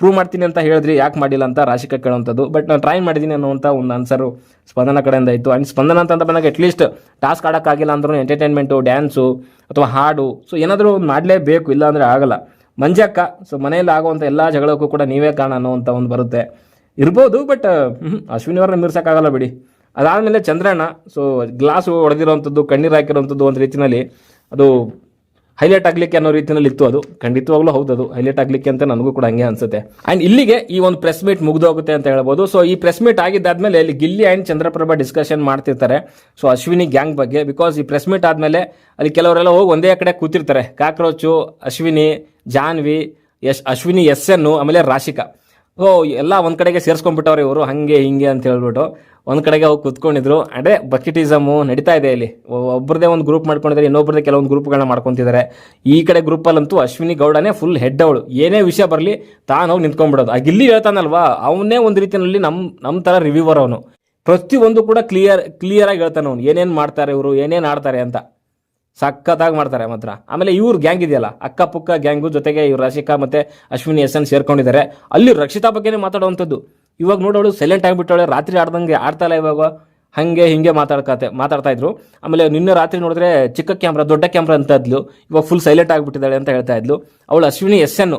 ಪ್ರೂವ್ ಮಾಡ್ತೀನಿ ಅಂತ ಹೇಳಿದ್ರಿ, ಯಾಕೆ ಮಾಡಿಲ್ಲ ಅಂತ ರಾಶಿಕಾ ಕೇಳೋವಂಥದ್ದು. ಬಟ್ ನಾನು ಟ್ರೈ ಮಾಡಿದ್ದೀನಿ ಅನ್ನುವಂಥ ಒಂದು ಆನ್ಸರು ಸ್ಪಂದನ ಕಡೆಯಿಂದ ಇತ್ತು. ಆ್ಯಂಡ್ ಸ್ಪಂದನ ಅಂತ ಬಂದಾಗ ಅಟ್ಲೀಸ್ಟ್ ಟಾಸ್ಕ್ ಆಡೋಕ್ಕಾಗಿಲ್ಲ ಅಂದ್ರೂ ಎಂಟರ್ಟೈನ್ಮೆಂಟು, ಡ್ಯಾನ್ಸು ಅಥವಾ ಹಾಡು, ಸೊ ಏನಾದರೂ ಒಂದು ಮಾಡಲೇಬೇಕು, ಇಲ್ಲ ಅಂದರೆ ಆಗಲ್ಲ. ಮಂಜಕ್ಕ, ಸೊ ಮನೆಯಲ್ಲಿ ಆಗುವಂಥ ಎಲ್ಲ ಜಗಳಕ್ಕೂ ಕೂಡ ನೀವೇ ಕಾರಣ ಅನ್ನೋವಂಥ ಒಂದು ಬರುತ್ತೆ, ಇರ್ಬೋದು. ಬಟ್ ಅಶ್ವಿನಿ ಅವ್ರನ್ನ ಮೀರ್ಸೋಕ್ಕಾಗಲ್ಲ ಬಿಡಿ. ಅದಾದಮೇಲೆ ಚಂದ್ರಣ್ಣ, ಸೊ ಗ್ಲಾಸು ಹೊಡೆದಿರೋವಂಥದ್ದು, ಕಣ್ಣೀರು ಹಾಕಿರೋವಂಥದ್ದು ಒಂದು ರೀತಿಯಲ್ಲಿ ಅದು ಹೈಲೈಟ್ ಆಗಲಿಕ್ಕೆ ಅನ್ನೋ ರೀತಿಯಲ್ಲಿ ಇತ್ತು. ಅದು ಖಂಡಿತವಾಗ್ಲೂ ಹೌದು, ಅದು ಹೈಲೈಟ್ ಆಗಲಿಕ್ಕೆ ಅಂತ ನನಗೂ ಕೂಡ ಹಂಗೆ ಅನ್ಸುತ್ತೆ. ಆ್ಯಂಡ್ ಇಲ್ಲಿಗೆ ಈ ಒಂದು ಪ್ರೆಸ್ ಮೀಟ್ ಮುಗಿದೋಗುತ್ತೆ ಅಂತ ಹೇಳ್ಬೋದು. ಸೊ ಈ ಪ್ರೆಸ್ ಮೀಟ್ ಆಗಿದ್ದಾದ್ಮೇಲೆ ಇಲ್ಲಿ ಗಿಲ್ಲಿ ಆ್ಯಂಡ್ ಚಂದ್ರಪ್ರಭಾ ಡಿಸ್ಕಷನ್ ಮಾಡ್ತಿರ್ತಾರೆ ಸೊ ಅಶ್ವಿನಿ ಗ್ಯಾಂಗ್ ಬಗ್ಗೆ. ಬಿಕಾಸ್ ಈ ಪ್ರೆಸ್ ಮೀಟ್ ಆದಮೇಲೆ ಅಲ್ಲಿ ಕೆಲವರೆಲ್ಲ ಹೋಗಿ ಒಂದೇ ಕಡೆ ಕೂತಿರ್ತಾರೆ. ಕಾಕ್ರೋಚು, ಅಶ್ವಿನಿ, ಜಾನ್ವಿ, ಅಶ್ವಿನಿ SN, ಆಮೇಲೆ ರಾಶಿಕಾ. ಓ ಎಲ್ಲ ಒಂದು ಕಡೆಗೆ ಸೇರಿಸ್ಕೊಂಡ್ಬಿಟ್ಟವ್ರೆ ಇವರು, ಹಾಗೆ ಹಿಂಗೆ ಅಂತ ಹೇಳ್ಬಿಟ್ಟು ಒಂದು ಕಡೆಗೆ ಹೋಗಿ ಕೂತ್ಕೊಂಡಿದ್ರು. ಅದೇ ಬಕೆಟಿಸಮು ನಡೀತಾ ಇದೆ ಇಲ್ಲಿ. ಒಬ್ಬರದೇ ಒಂದು ಗ್ರೂಪ್ ಮಾಡ್ಕೊಂಡಿದ್ದಾರೆ, ಇನ್ನೊಬ್ಬರದೇ ಕೆಲವೊಂದು ಗ್ರೂಪ್ಗಳನ್ನ ಮಾಡ್ಕೊತಿದ್ದಾರೆ. ಈ ಕಡೆ ಗ್ರೂಪಲ್ಲಂತೂ ಅಶ್ವಿನಿ ಗೌಡನೇ ಫುಲ್ ಹೆಡ್. ಅವಳು ಏನೇ ವಿಷಯ ಬರಲಿ ತಾನು ಹೋಗಿ ನಿಂತ್ಕೊಂಡ್ಬಿಡೋದು. ಆ ಗಿಲ್ಲಿ ಹೇಳ್ತಾನಲ್ವಾ, ಅವನೇ ಒಂದು ರೀತಿಯಲ್ಲಿ ನಮ್ಮ ಥರ ರಿವ್ಯೂವರ್ ಅವನು. ಪ್ರತಿಯೊಂದು ಕೂಡ ಕ್ಲಿಯರ್ ಆಗಿ ಹೇಳ್ತಾನೆ ಅವನು, ಏನೇನು ಮಾಡ್ತಾರೆ ಇವರು, ಏನೇನು ಆಡ್ತಾರೆ ಅಂತ. ಸಖತ್ತಾಗಿ ಮಾಡ್ತಾರೆ ಮಾತ್ರ. ಆಮೇಲೆ ಇವ್ರ ಗ್ಯಾಂಗ್ ಇದೆಯಲ್ಲ, ಅಕ್ಕ ಪುಕ್ಕ ಗ್ಯಾಂಗು ಜೊತೆಗೆ ಇವ್ರು ರಾಶಿಕಾ ಮತ್ತೆ ಅಶ್ವಿನಿ SN ಸೇರ್ಕೊಂಡಿದ್ದಾರೆ. ಅಲ್ಲಿ ರಕ್ಷಿತಾ ಬಗ್ಗೆನೇ ಮಾತಾಡುವಂಥದ್ದು. ಇವಾಗ ನೋಡೋಳು ಸೈಲೆಂಟ್ ಆಗಿಬಿಟ್ಟವಳೆ, ರಾತ್ರಿ ಆಡ್ದಂಗೆ ಆಡ್ತಾಯಿಲ್ಲ ಇವಾಗ, ಹಾಗೆ ಹಿಂಗೆ ಮಾತಾಡ್ತಾ ಇದ್ರು. ಆಮೇಲೆ ನಿನ್ನೆ ರಾತ್ರಿ ನೋಡಿದ್ರೆ ಚಿಕ್ಕ ಕ್ಯಾಮ್ರಾ ದೊಡ್ಡ ಕ್ಯಾಮ್ರಾ ಅಂತ ಇದ್ಲು, ಇವಾಗ ಫುಲ್ ಸೈಲೆಂಟ್ ಆಗಿಬಿಟ್ಟಿದ್ದಾಳೆ ಅಂತ ಹೇಳ್ತಾ ಇದ್ಲು. ಅವಳು ಅಶ್ವಿನಿ SN,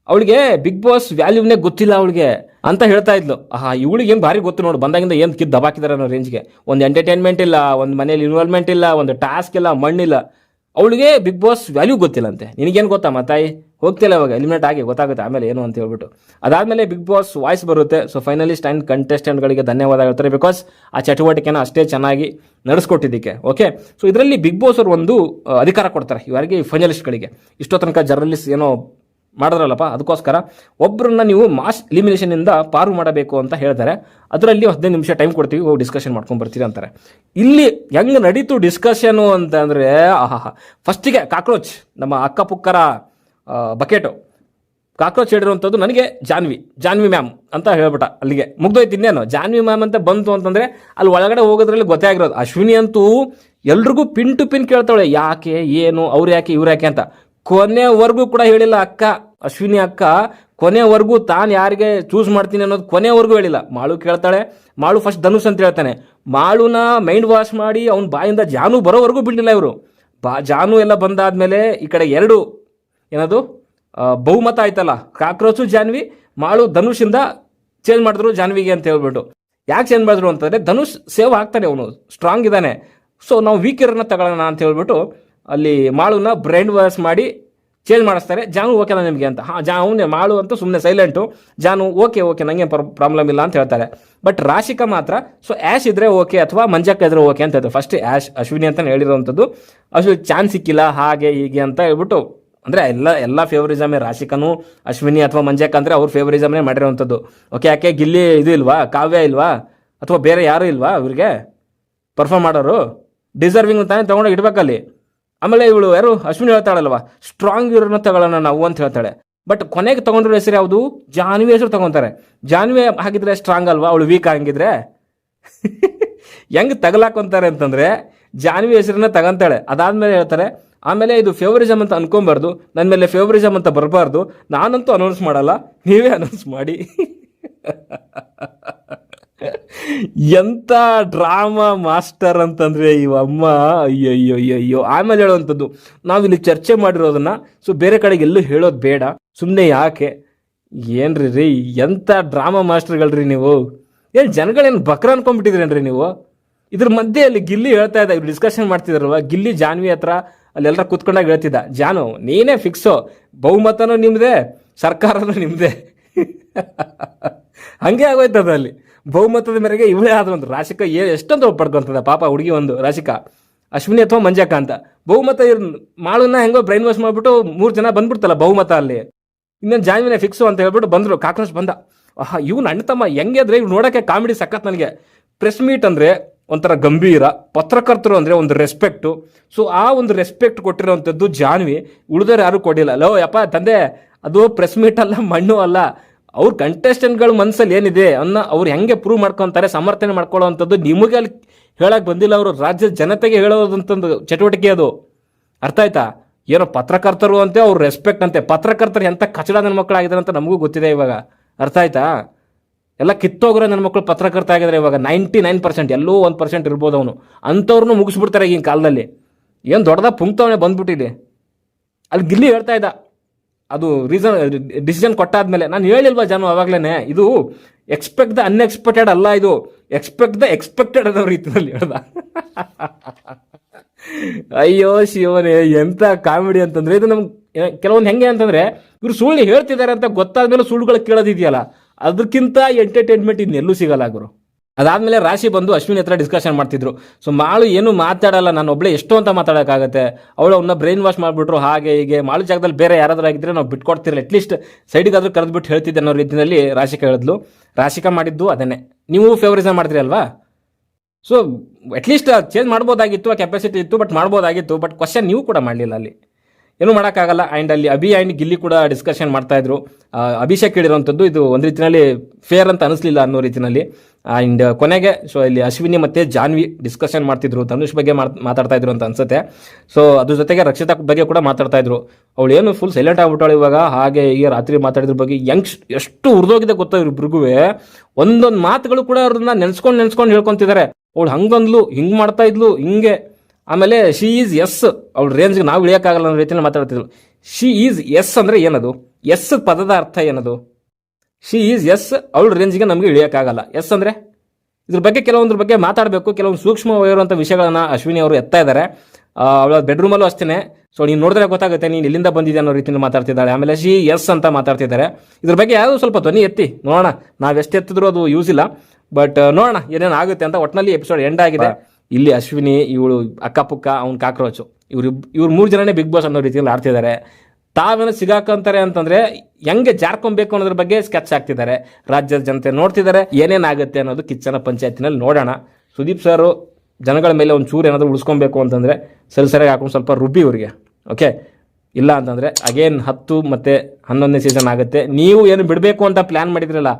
ಅವಳಿಗೆ ಬಿಗ್ ಬಾಸ್ ವ್ಯಾಲ್ಯೂನೇ ಗೊತ್ತಿಲ್ಲ ಅವಳಿಗೆ ಅಂತ ಹೇಳ್ತಾ ಇದ್ಲು. ಇವಳಿಗೆ ಏನು ಭಾರಿ ಗೊತ್ತು ನೋಡು, ಬಂದಾಗಿಂದ ಏನು ಕಿದ್ದು ದಬಾಕಿದ್ದಾರೆ ಅನ್ನೋ ರೇಂಜ್ಗೆ. ಒಂದು ಎಂಟರ್ಟೈನ್ಮೆಂಟ್ ಇಲ್ಲ, ಒಂದು ಮನೇಲಿ ಇನ್ವಾಲ್ವ್ಮೆಂಟ್ ಇಲ್ಲ, ಒಂದು ಟಾಸ್ಕ್ ಇಲ್ಲ, ಮಣ್ಣಿಲ್ಲ. ಅವಳಿಗೆ ಬಿಗ್ ಬಾಸ್ ವ್ಯಾಲ್ಯೂ ಗೊತ್ತಿಲ್ಲಂತೆ. ನಿನಗೇನು ಗೊತ್ತಾ ಮತ್ತಾಯಿ, ಹೋಗ್ತಿಲ್ಲ ಇವಾಗ ಎಲಿಮಿನೇಟ್ ಆಗಿ ಗೊತ್ತಾಗುತ್ತೆ ಆಮೇಲೆ ಏನು ಅಂತ ಹೇಳ್ಬಿಟ್ಟು. ಅದಾದಮೇಲೆ ಬಿಗ್ ಬಾಸ್ ವಾಯ್ಸ್ ಬರುತ್ತೆ. ಸೊ ಫೈನಲಿಸ್ಟ್ ಆ್ಯಂಡ್ ಕಂಟೆಸ್ಟೆಂಟ್ಗಳಿಗೆ ಧನ್ಯವಾದ ಹೇಳ್ತಾರೆ, ಬಿಕಾಸ್ ಆ ಚಟುವಟಿಕೆನ ಅಷ್ಟೇ ಚೆನ್ನಾಗಿ ನಡೆಸ್ಕೊಟ್ಟಿದ್ದಕ್ಕೆ. ಓಕೆ, ಸೊ ಇದರಲ್ಲಿ ಬಿಗ್ ಬಾಸ್ ಅವರು ಒಂದು ಅಧಿಕಾರ ಕೊಡ್ತಾರೆ ಇವರಿಗೆ, ಫೈನಲಿಸ್ಟ್ಗಳಿಗೆ. ಇಷ್ಟೋ ತನಕ ಜರ್ನಲಿಸ್ಟ್ ಏನೋ ಮಾಡಿದ್ರಲ್ಲಪ್ಪ, ಅದಕ್ಕೋಸ್ಕರ ಒಬ್ಬರನ್ನ ನೀವು ಮಾಸ್ ಎಲಿಮಿನೇಷನಿಂದ ಪಾರು ಮಾಡಬೇಕು ಅಂತ ಹೇಳ್ತಾರೆ. ಅದರಲ್ಲಿ 15 ನಿಮಿಷ ಟೈಮ್ ಕೊಡ್ತೀವಿ, ಹೋಗಿ ಡಿಸ್ಕಷನ್ ಮಾಡ್ಕೊಂಡು ಬರ್ತೀರಿ ಅಂತಾರೆ. ಇಲ್ಲಿ ಹೆಂಗೆ ನಡೀತು ಡಿಸ್ಕಷನು ಅಂತಂದರೆ, ಫಸ್ಟಿಗೆ ಕಾಕ್ರೋಚ್, ನಮ್ಮ ಅಕ್ಕಪುಕ್ಕರ ಬಕೆಟು ಕಾಕ್ರೋಚ್ ಹೇಳಿರುವಂಥದ್ದು ನನಗೆ ಜಾನ್ವಿ ಮ್ಯಾಮ್ ಅಂತ ಹೇಳ್ಬಿಟ್ಟ. ಅಲ್ಲಿಗೆ ಮುಗ್ದೋಯ್ತು. ಇನ್ನೇನು ಜಾನ್ವಿ ಮ್ಯಾಮ್ ಅಂತ ಬಂತು ಅಂತಂದರೆ ಅಲ್ಲಿ ಒಳಗಡೆ ಹೋಗೋದ್ರಲ್ಲಿ ಗೊತ್ತೇ ಆಗಿರೋದು. ಅಶ್ವಿನಿ ಅಂತೂ ಎಲ್ರಿಗೂ ಪಿನ್ ಟು ಪಿನ್ ಕೇಳ್ತಾಳೆ, ಯಾಕೆ, ಏನು, ಅವ್ರು ಯಾಕೆ, ಇವ್ರು ಯಾಕೆ ಅಂತ. ಕೊನೆವರೆಗೂ ಕೂಡ ಹೇಳಿಲ್ಲ ಅಶ್ವಿನಿ ಅಕ್ಕ ಕೊನೆವರೆಗೂ ತಾನು ಯಾರಿಗೆ ಚೂಸ್ ಮಾಡ್ತೀನಿ ಅನ್ನೋದು ಕೊನೆವರೆಗೂ ಹೇಳಿಲ್ಲ. ಮಾಳು ಕೇಳ್ತಾಳೆ, ಮಾಳು ಫಸ್ಟ್ ಧನುಷ್ ಅಂತ ಹೇಳ್ತಾನೆ. ಮಾಳುನ ಮೈಂಡ್ ವಾಶ್ ಮಾಡಿ ಅವ್ನ ಬಾಯಿಂದ ಜಾನು ಬರೋವರೆಗೂ ಬಿಡಲಿಲ್ಲ ಇವರು. ಜಾನು ಎಲ್ಲ ಬಂದಾದ್ಮೇಲೆ ಈ ಕಡೆ ಎರಡು ಏನದು ಬಹುಮತ ಆಯ್ತಲ್ಲ, ಕಾಕ್ರೋಚು ಜಾನ್ವಿ, ಮಾಳು ಧನುಷಿಂದ ಚೇಂಜ್ ಮಾಡಿದ್ರು ಜಾನ್ವಿಗೆ ಅಂತ ಹೇಳ್ಬಿಟ್ಟು. ಯಾಕೆ ಚೇಂಜ್ ಮಾಡಿದ್ರು ಅಂತಂದರೆ ಧನುಷ್ ಸೇವ್ ಆಗ್ತಾನೆ, ಅವನು ಸ್ಟ್ರಾಂಗ್ ಇದ್ದಾನೆ, ಸೊ ನಾವು ವೀಕರನ್ನ ತಗೊಳ್ಳೋಣ ಅಂತ ಹೇಳ್ಬಿಟ್ಟು ಅಲ್ಲಿ ಮಾಳುನ ಬ್ರೈನ್ ವಾಶ್ ಮಾಡಿ ಚೇಂಜ್ ಮಾಡಿಸ್ತಾರೆ. ಜಾನು ಓಕೆನಾ ನಿಮಗೆ ಅಂತ. ಅವನೇ ಮಾಳು ಅಂತೂ ಸುಮ್ಮನೆ ಸೈಲೆಂಟು, ಜಾನು ಓಕೆ ನನಗೆ ಪ್ರಾಬ್ಲಮ್ ಇಲ್ಲ ಅಂತ ಹೇಳ್ತಾರೆ. ಬಟ್ ರಾಶಿಕಾ ಮಾತ್ರ ಸೊ ಆ್ಯಶ್ ಇದ್ರೆ ಓಕೆ ಅಥವಾ ಮಂಜಕ್ಕ ಇದ್ರೆ ಓಕೆ ಅಂತ ಹೇಳ್ತಾರೆ. ಫಸ್ಟ್ ಅಶ್ವಿನಿ ಅಂತ ಹೇಳಿರೋವಂಥದ್ದು. ಅಶ್ವಿನಿ ಚಾನ್ಸ್ ಸಿಕ್ಕಿಲ್ಲ ಹಾಗೆ ಹೀಗೆ ಅಂತ ಹೇಳ್ಬಿಟ್ಟು, ಅಂದರೆ ಎಲ್ಲ ಫೇವರಿಸಮೇ, ರಾಶಿಕನು ಅಶ್ವಿನಿ ಅಥವಾ ಮಂಜಕ್ಕ ಅಂದರೆ ಅವ್ರ ಫೇವರಿಸಮ್ನೇ ಮಾಡಿರೋವಂಥದ್ದು. ಓಕೆ, ಯಾಕೆ ಗಿಲ್ಲಿ ಇದು ಇಲ್ವಾ, ಕಾವ್ಯ ಇಲ್ವಾ, ಅಥವಾ ಬೇರೆ ಯಾರು ಇಲ್ವಾ ಇವ್ರಿಗೆ ಪರ್ಫಾರ್ಮ್ ಮಾಡೋರು? ಡಿಸರ್ವಿಂಗ್ ತಾನೇ ತಗೊಂಡೋಗಿ ಇಡ್ಬೇಕಲ್ಲಿ. ಆಮೇಲೆ ಇವಳು ಯಾರು ಅಶ್ವಿನಿ ಹೇಳ್ತಾಳಲ್ವಾ, ಸ್ಟ್ರಾಂಗ್ ಇರೋನ ತಗೊಳ್ಳೋಣ ನಾವು ಅಂತ ಹೇಳ್ತಾಳೆ. ಬಟ್ ಕೊನೆಗೆ ತಗೊಂಡ್ರ ಹೆಸರು ಯಾವುದು? ಜಾನ್ವಿ ಹೆಸರು ತಗೊಂತಾರೆ. ಜಾನ್ವಿ ಹಾಗಿದ್ರೆ ಸ್ಟ್ರಾಂಗ್ ಅಲ್ವಾ, ಅವಳು ವೀಕ್ ಹಂಗಿದ್ರೆ? ಹೆಂಗ್ ತಗಲಾಕೊಂತಾರೆ ಅಂತಂದ್ರೆ ಜಾನ್ವಿ ಹೆಸರನ್ನ ತಗೊಂತಾಳೆ, ಅದಾದ್ಮೇಲೆ ಹೇಳ್ತಾರೆ ಆಮೇಲೆ ಇದು ಫೇವರಿಸಮ್ ಅಂತ ಅನ್ಕೊಂಬಾರ್ದು, ನನ್ನ ಮೇಲೆ ಫೇವರಿಸಮ್ ಅಂತ ಬರಬಾರ್ದು, ನಾನಂತೂ ಅನೌನ್ಸ್ ಮಾಡಲ್ಲ, ನೀವೇ ಅನೌನ್ಸ್ ಮಾಡಿ. ಎಂತ ಡ್ರಾಮಾ ಮಾಸ್ಟರ್ ಅಂತಂದ್ರೆ ಇವಮ್ಮ, ಅಯ್ಯಯ್ಯೋ. ಆಮೇಲೆ ಹೇಳುವಂಥದ್ದು, ನಾವಿಲ್ಲಿ ಚರ್ಚೆ ಮಾಡಿರೋದನ್ನ ಸೊ ಬೇರೆ ಕಡೆಗೆ ಎಲ್ಲೂ ಹೇಳೋದು ಬೇಡ, ಸುಮ್ಮನೆ ಯಾಕೆ. ಏನ್ರಿ ಎಂತ ಡ್ರಾಮಾ ಮಾಸ್ಟರ್ಗಳ್ರಿ ನೀವು. ಏನು ಜನಗಳೇನು ಬಕ್ರ ಅನ್ಕೊಂಡ್ಬಿಟ್ಟಿದ್ರೇನ್ರಿ ನೀವು? ಇದ್ರ ಮಧ್ಯೆ ಅಲ್ಲಿ ಗಿಲ್ಲಿ ಹೇಳ್ತಾ ಇದ್ದ, ಇವ್ರು ಡಿಸ್ಕಷನ್ ಮಾಡ್ತಿದಾರಲ್ವ, ಗಿಲ್ಲಿ ಜಾನ್ವಿ ಹತ್ರ ಅಲ್ಲೆಲ್ಲರ ಕೂತ್ಕೊಂಡಾಗ ಹೇಳ್ತಿದ್ದ, ಜಾನು ನೀನೇ ಫಿಕ್ಸು, ಬಹುಮತನೂ ನಿಮ್ದೆ, ಸರ್ಕಾರನೂ ನಿಮ್ದೆ. ಹಂಗೆ ಆಗೋಯ್ತದ ಅಲ್ಲಿ. ಬಹುಮತದ ಮೇರೆಗೆ ಇವಳೇ ಆದ್ರಂತ. ರಾಶಿಕಾ ಎಷ್ಟೊಂದು ಪಡ್ಕೊಂತದ ಪಾಪ ಹುಡುಗಿ ಒಂದು ರಾಶಿಕಾ, ಅಶ್ವಿನಿ ಅಥವಾ ಮಂಜಕ್ಕ ಅಂತ. ಬಹುಮತ ಮಾಳನ್ನ ಹೆಂಗೋ ಬ್ರೈನ್ ವಾಶ್ ಮಾಡ್ಬಿಟ್ಟು 3 ಜನ ಬಂದ್ಬಿಡ್ತಲ್ಲ ಬಹುಮತ ಅಲ್ಲಿ. ಇನ್ನೇನು ಜಾನ್ವಿನೇ ಫಿಕ್ಸು ಅಂತ ಹೇಳ್ಬಿಟ್ಟು ಬಂದ್ರು. ಕಾಕ್ರೋಚ್ ಬಂದ, ಇವ್ನು ಅಣ್ಣತಮ್ಮ ಹೆಂಗೆ ಅಂದ್ರೆ ಇವ್ರು ನೋಡೋಕ್ಕೆ ಕಾಮಿಡಿ ಸಖತ್. ನನಗೆ ಪ್ರೆಸ್ ಮೀಟ್ ಅಂದರೆ ಒಂಥರ ಗಂಭೀರ, ಪತ್ರಕರ್ತರು ಅಂದರೆ ಒಂದು ರೆಸ್ಪೆಕ್ಟು. ಸೊ ಆ ಒಂದು ರೆಸ್ಪೆಕ್ಟ್ ಕೊಟ್ಟಿರೋವಂಥದ್ದು ಜಾನ್ವಿ, ಉಳಿದವ್ರು ಯಾರು ಕೊಟ್ಟಿಲ್ಲ. ಲೋ ಯಪ್ಪ ತಂದೆ, ಅದು ಪ್ರೆಸ್ ಮೀಟ್ ಅಲ್ಲ, ಮಣ್ಣು ಅಲ್ಲ. ಅವ್ರ ಕಂಟೆಸ್ಟೆಂಟ್ಗಳ ಮನಸ್ಸಲ್ಲಿ ಏನಿದೆ ಅನ್ನೋ ಅವ್ರು ಹೆಂಗೆ ಪ್ರೂವ್ ಮಾಡ್ಕೊತಾರೆ, ಸಮರ್ಥನೆ ಮಾಡ್ಕೊಳ್ಳೋವಂಥದ್ದು ನಿಮಗೆ ಅಲ್ಲಿ ಹೇಳಕ್ಕೆ ಬಂದಿಲ್ಲ. ಅವರು ರಾಜ್ಯದ ಜನತೆಗೆ ಹೇಳೋದಂತಂದು ಚಟುವಟಿಕೆ ಅದು. ಅರ್ಥ ಆಯ್ತಾ? ಏನೋ ಪತ್ರಕರ್ತರು ಅಂತೆ, ಅವ್ರ ರೆಸ್ಪೆಕ್ಟ್ ಅಂತೆ. ಪತ್ರಕರ್ತರು ಎಂಥ ಕಚಡ ನನ್ನ ಮಕ್ಕಳಾಗಿದ್ದಾರೆ ಅಂತ ನಮಗೂ ಗೊತ್ತಿದೆ ಇವಾಗ. ಅರ್ಥ ಆಯ್ತಾ? ಎಲ್ಲ ಕಿತ್ತೋಗ್ರೆ ನನ್ನ ಮಕ್ಕಳು ಪತ್ರಕರ್ತ ಆಗಿದ್ರೆ ಇವಾಗ 99%, ಎಲ್ಲೋ 1% ಇರ್ಬೋದು ಅವನು. ಅಂಥವ್ರನ್ನೂ ಮುಗಿಸ್ಬಿಡ್ತಾರೆ ಈಗಿನ ಕಾಲದಲ್ಲಿ. ಏನು ದೊಡ್ಡದ ಪುಂಕ್ತವನೇ ಬಂದ್ಬಿಟ್ಟಿದೆ. ಅಲ್ಲಿ ಗಿಲ್ಲಿ ಹೇಳ್ತಾ ಇದ್ದ, ಅದು ಡಿಸಿಷನ್ ಕೊಟ್ಟಾದ್ಮೇಲೆ ನಾನು ಹೇಳಿಲ್ವಾ ಜಾನು ಅವಾಗ್ಲೇ, ಇದು ಎಕ್ಸ್ಪೆಕ್ಟ್ ದ ಅನ್ಎಕ್ಸ್ಪೆಕ್ಟೆಡ್ ಅಲ್ಲ, ಇದು ಎಕ್ಸ್ಪೆಕ್ಟ್ ದ ಎಕ್ಸ್ಪೆಕ್ಟೆಡ್ ಅನ್ನೋ ರೀತಿಯಲ್ಲಿ ಹೇಳ್ದ. ಅಯ್ಯೋ ಶಿವನೇ, ಎಂತ ಕಾಮಿಡಿ ಅಂತಂದ್ರೆ ಇದು. ನಮ್ಗೆ ಕೆಲವೊಂದು ಹೆಂಗೆ ಅಂತಂದ್ರೆ, ಇವ್ರು ಸುಳ್ಳು ಹೇಳ್ತಿದ್ದಾರೆ ಅಂತ ಗೊತ್ತಾದ್ಮೇಲೆ ಸುಳ್ಳುಗಳು ಕೇಳೋದಿದೆಯಲ್ಲ, ಅದಕ್ಕಿಂತ ಎಂಟರ್ಟೈನ್ಮೆಂಟ್ ಇನ್ನೆಲ್ಲೂ ಸಿಗಲ್ಲ ಗುರು. ಅದಾದ್ಮೇಲೆ ರಾಶಿ ಬಂದು ಅಶ್ವಿನಿ ಹತ್ರ ಡಿಸ್ಕಷನ್ ಮಾಡ್ತಿದ್ರು. ಸೊ ಮಾಳು ಏನು ಮಾತಾಡಲ್ಲ, ನಾನು ಒಬ್ಳೆ ಎಷ್ಟು ಅಂತ ಮಾತಾಡೋಕ್ಕಾಗತ್ತೆ, ಅವಳು ಅವನ್ನ ಬ್ರೈನ್ ವಾಶ್ ಮಾಡಿಬಿಟ್ರು ಹಾಗೆ ಹೀಗೆ. ಮಾಳು ಜಾಗದಲ್ಲಿ ಬೇರೆ ಯಾರಾದ್ರೂ ಆಗಿದ್ರೆ ನಾವು ಬಿಟ್ಕೊಡ್ತಿರಲ್ಲ, ಅಟ್ಲೀಸ್ಟ್ ಸೈಡಿಗಾದ್ರೂ ಕರೆದ್ಬಿಟ್ಟು ಹೇಳ್ತಿದ್ದೆ ಅನ್ನೋ ರೀತಿಯಲ್ಲಿ ರಾಶಿಕಾ ಹೇಳಿದ್ಲು. ರಾಶಿಕಾ ಮಾಡಿದ್ದು ಅದನ್ನೇ, ನೀವು ಫೇವರಿಸಮ್ ಮಾಡ್ತೀರಿ ಅಲ್ವಾ, ಸೊ ಅಟ್ಲೀಸ್ಟ್ ಚೇಂಜ್ ಮಾಡ್ಬೋದಾಗಿತ್ತು, ಆ ಕೆಪಾಸಿಟಿ ಇತ್ತು, ಬಟ್ ಮಾಡ್ಬೋದಾಗಿತ್ತು. ಬಟ್ ಕ್ವಶನ್ ನೀವು ಕೂಡ ಮಾಡಲಿಲ್ಲ, ಅಲ್ಲಿ ಏನೂ ಮಾಡೋಕ್ಕಾಗಲ್ಲ. ಆ್ಯಂಡ್ ಅಲ್ಲಿ ಅಭಿ ಆ್ಯಂಡ್ ಗಿಲ್ಲಿ ಕೂಡ ಡಿಸ್ಕಷನ್ ಮಾಡ್ತಾಯಿದ್ರು. ಅಭಿಷೇಕ್ ಹೇಳಿರೋವಂಥದ್ದು ಇದು ಒಂದು ರೀತಿಯಲ್ಲಿ ಫೇರ್ ಅಂತ ಅನಿಸ್ಲಿಲ್ಲ ಅನ್ನೋ ರೀತಿಯಲ್ಲಿ. ಆ್ಯಂಡ್ ಕೊನೆಗೆ ಸೊ ಇಲ್ಲಿ ಅಶ್ವಿನಿ ಮತ್ತು ಜಾನ್ವಿ ಡಿಸ್ಕಷನ್ ಮಾಡ್ತಿದ್ರು, ಧನುಷ್ ಬಗ್ಗೆ ಮಾತಾಡ್ತಾ ಇದ್ರು ಅಂತ ಅನ್ಸುತ್ತೆ. ಸೊ ಅದ್ರ ಜೊತೆಗೆ ರಕ್ಷಿತಾ ಬಗ್ಗೆ ಕೂಡ ಮಾತಾಡ್ತಾ ಇದ್ರು. ಅವಳು ಏನು ಫುಲ್ ಸೈಲೆಂಟ್ ಆಗ್ಬಿಟ್ಟಾಳು ಇವಾಗ, ಹಾಗೆ ಹೀಗೆ ರಾತ್ರಿ ಮಾತಾಡಿದ್ರ ಬಗ್ಗೆ ಎಷ್ಟು ಉರಿದೋಗಿದೆ ಗೊತ್ತಾ ಇವ್ರಿಬ್ರಿಗೂ. ಒಂದೊಂದು ಮಾತುಗಳು ಕೂಡ ಅವ್ರನ್ನ ನೆನ್ಸ್ಕೊಂಡು ಹೇಳ್ಕೊಂತಿದ್ದಾರೆ. ಅವಳು ಹಂಗಂದ್ಲು, ಹಿಂಗೆ ಮಾಡ್ತಾ ಇದ್ಲು, ಹಿಂಗೆ. ಆಮೇಲೆ ಶಿ ಈಸ್ ಎಸ್, ಅವಳ ರೇಂಜ್ಗೆ ನಾವು ಇಳಿಯೋಕ್ಕಾಗಲ್ಲ ಅನ್ನೋ ರೀತಿಯಲ್ಲಿ ಮಾತಾಡ್ತಿದ್ಳು. ಶಿ ಈಸ್ ಎಸ್ ಅಂದರೆ ಏನದು? ಎಸ್ ಪದದ ಅರ್ಥ ಏನದು? ಶಿ ಈಸ್ ಎಸ್, ಅವಳ ರೇಂಜ್ಗೆ ನಮಗೆ ಇಳಿಯೋಕ್ಕಾಗಲ್ಲ. ಎಸ್ ಅಂದರೆ ಇದ್ರ ಬಗ್ಗೆ ಕೆಲವೊಂದ್ರ ಬಗ್ಗೆ ಮಾತಾಡಬೇಕು. ಕೆಲವೊಂದು ಸೂಕ್ಷ್ಮವಾಗಿರುವಂಥ ವಿಷಯಗಳನ್ನ ಅಶ್ವಿನಿ ಅವರು ಎತ್ತಾ ಇದ್ದಾರೆ. ಅವಳ ಬೆಡ್ರೂಮಲ್ಲೂ ಅಷ್ಟೇ. ಸೊ ನೀನು ನೋಡಿದ್ರೆ ಗೊತ್ತಾಗುತ್ತೆ ನೀನು ಇಲ್ಲಿಂದ ಬಂದಿದೆ ಅನ್ನೋ ರೀತಿಯಲ್ಲಿ ಮಾತಾಡ್ತಿದ್ದಾಳೆ. ಆಮೇಲೆ ಶಿ ಎಸ್ ಅಂತ ಮಾತಾಡ್ತಿದ್ದಾರೆ. ಇದ್ರ ಬಗ್ಗೆ ಯಾವುದು ಸ್ವಲ್ಪ ಧ್ವನಿ ಎತ್ತಿ ನೋಡೋಣ. ನಾವು ಎಷ್ಟು ಎತ್ತಿದ್ರು ಅದು ಯೂಸ್ ಇಲ್ಲ, ಬಟ್ ನೋಡೋಣ ಏನೇನು ಆಗುತ್ತೆ ಅಂತ. ಒಟ್ಟಿನಲ್ಲಿ ಎಪಿಸೋಡ್ ಎಂಡ್ ಆಗಿದೆ. ಇಲ್ಲಿ ಅಶ್ವಿನಿ, ಇವಳು ಅಕ್ಕಪುಕ್ಕ, ಅವ್ನು ಕಾಕ್ರೋಚು, ಇವ್ರು 3 ಜನನೇ ಬಿಗ್ ಬಾಸ್ ಅನ್ನೋ ರೀತಿಯಲ್ಲಿ ಆಡ್ತಿದ್ದಾರೆ. ತಾವೇನೋ ಸಿಗಾಕಂತಾರೆ ಅಂತಂದ್ರೆ ಹೆಂಗೆ ಜಾರ್ಕೊಬೇಕು ಅನ್ನೋದ್ರ ಬಗ್ಗೆ ಸ್ಕೆಚ್ ಆಗ್ತಿದ್ದಾರೆ. ರಾಜ್ಯದ ಜನತೆ ನೋಡ್ತಿದ್ದಾರೆ, ಏನೇನಾಗುತ್ತೆ ಅನ್ನೋದು ಕಿಚ್ಚನ ಪಂಚಾಯತಿನಲ್ಲಿ ನೋಡೋಣ. ಸುದೀಪ್ ಸರ್ ಜನಗಳ ಮೇಲೆ ಒಂದು ಚೂರು ಏನಾದರೂ ಉಳಿಸ್ಕೊಬೇಕು ಅಂತಂದರೆ ಸರಿಯಾಗಿ ಹಾಕೊಂಡು ಸ್ವಲ್ಪ ರುಬ್ಬಿ ಇವರಿಗೆ, ಓಕೆ. ಇಲ್ಲ ಅಂತಂದರೆ ಅಗೇನ್ 10 ಮತ್ತು 11ನೇ ಸೀಸನ್ ಆಗುತ್ತೆ. ನೀವು ಏನು ಬಿಡಬೇಕು ಅಂತ ಪ್ಲ್ಯಾನ್ ಮಾಡಿದ್ರಲ್ಲ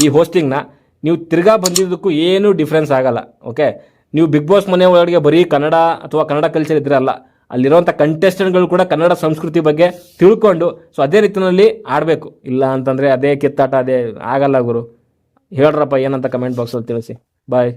ಈ ಹೋಸ್ಟಿಂಗ್ನ, ನೀವು ತಿರ್ಗಾ ಬಂದಿದ್ದಕ್ಕೂ ಏನೂ ಡಿಫ್ರೆನ್ಸ್ ಆಗಲ್ಲ, ಓಕೆ. ನೀವು ಬಿಗ್ ಬಾಸ್ ಮನೆ ಒಳಗೆ ಬರೀ ಕನ್ನಡ ಅಥವಾ ಕನ್ನಡ ಕಲ್ಚರ್ ಇದ್ರೆ ಅಲ್ಲ, ಅಲ್ಲಿರುವಂಥ ಕಂಟೆಸ್ಟೆಂಟ್ಗಳು ಕೂಡ ಕನ್ನಡ ಸಂಸ್ಕೃತಿ ಬಗ್ಗೆ ತಿಳ್ಕೊಂಡು ಸೊ ಅದೇ ರೀತಿಯಲ್ಲಿ ಆಡಬೇಕು. ಇಲ್ಲ ಅಂತಂದರೆ ಅದೇ ಕಿತ್ತಾಟ, ಅದೇ ಆಗಲ್ಲ ಗುರು. ಹೇಳ್ರಪ್ಪ ಏನಂತ ಕಮೆಂಟ್ ಬಾಕ್ಸಲ್ಲಿ ತಿಳಿಸಿ. ಬಾಯ್.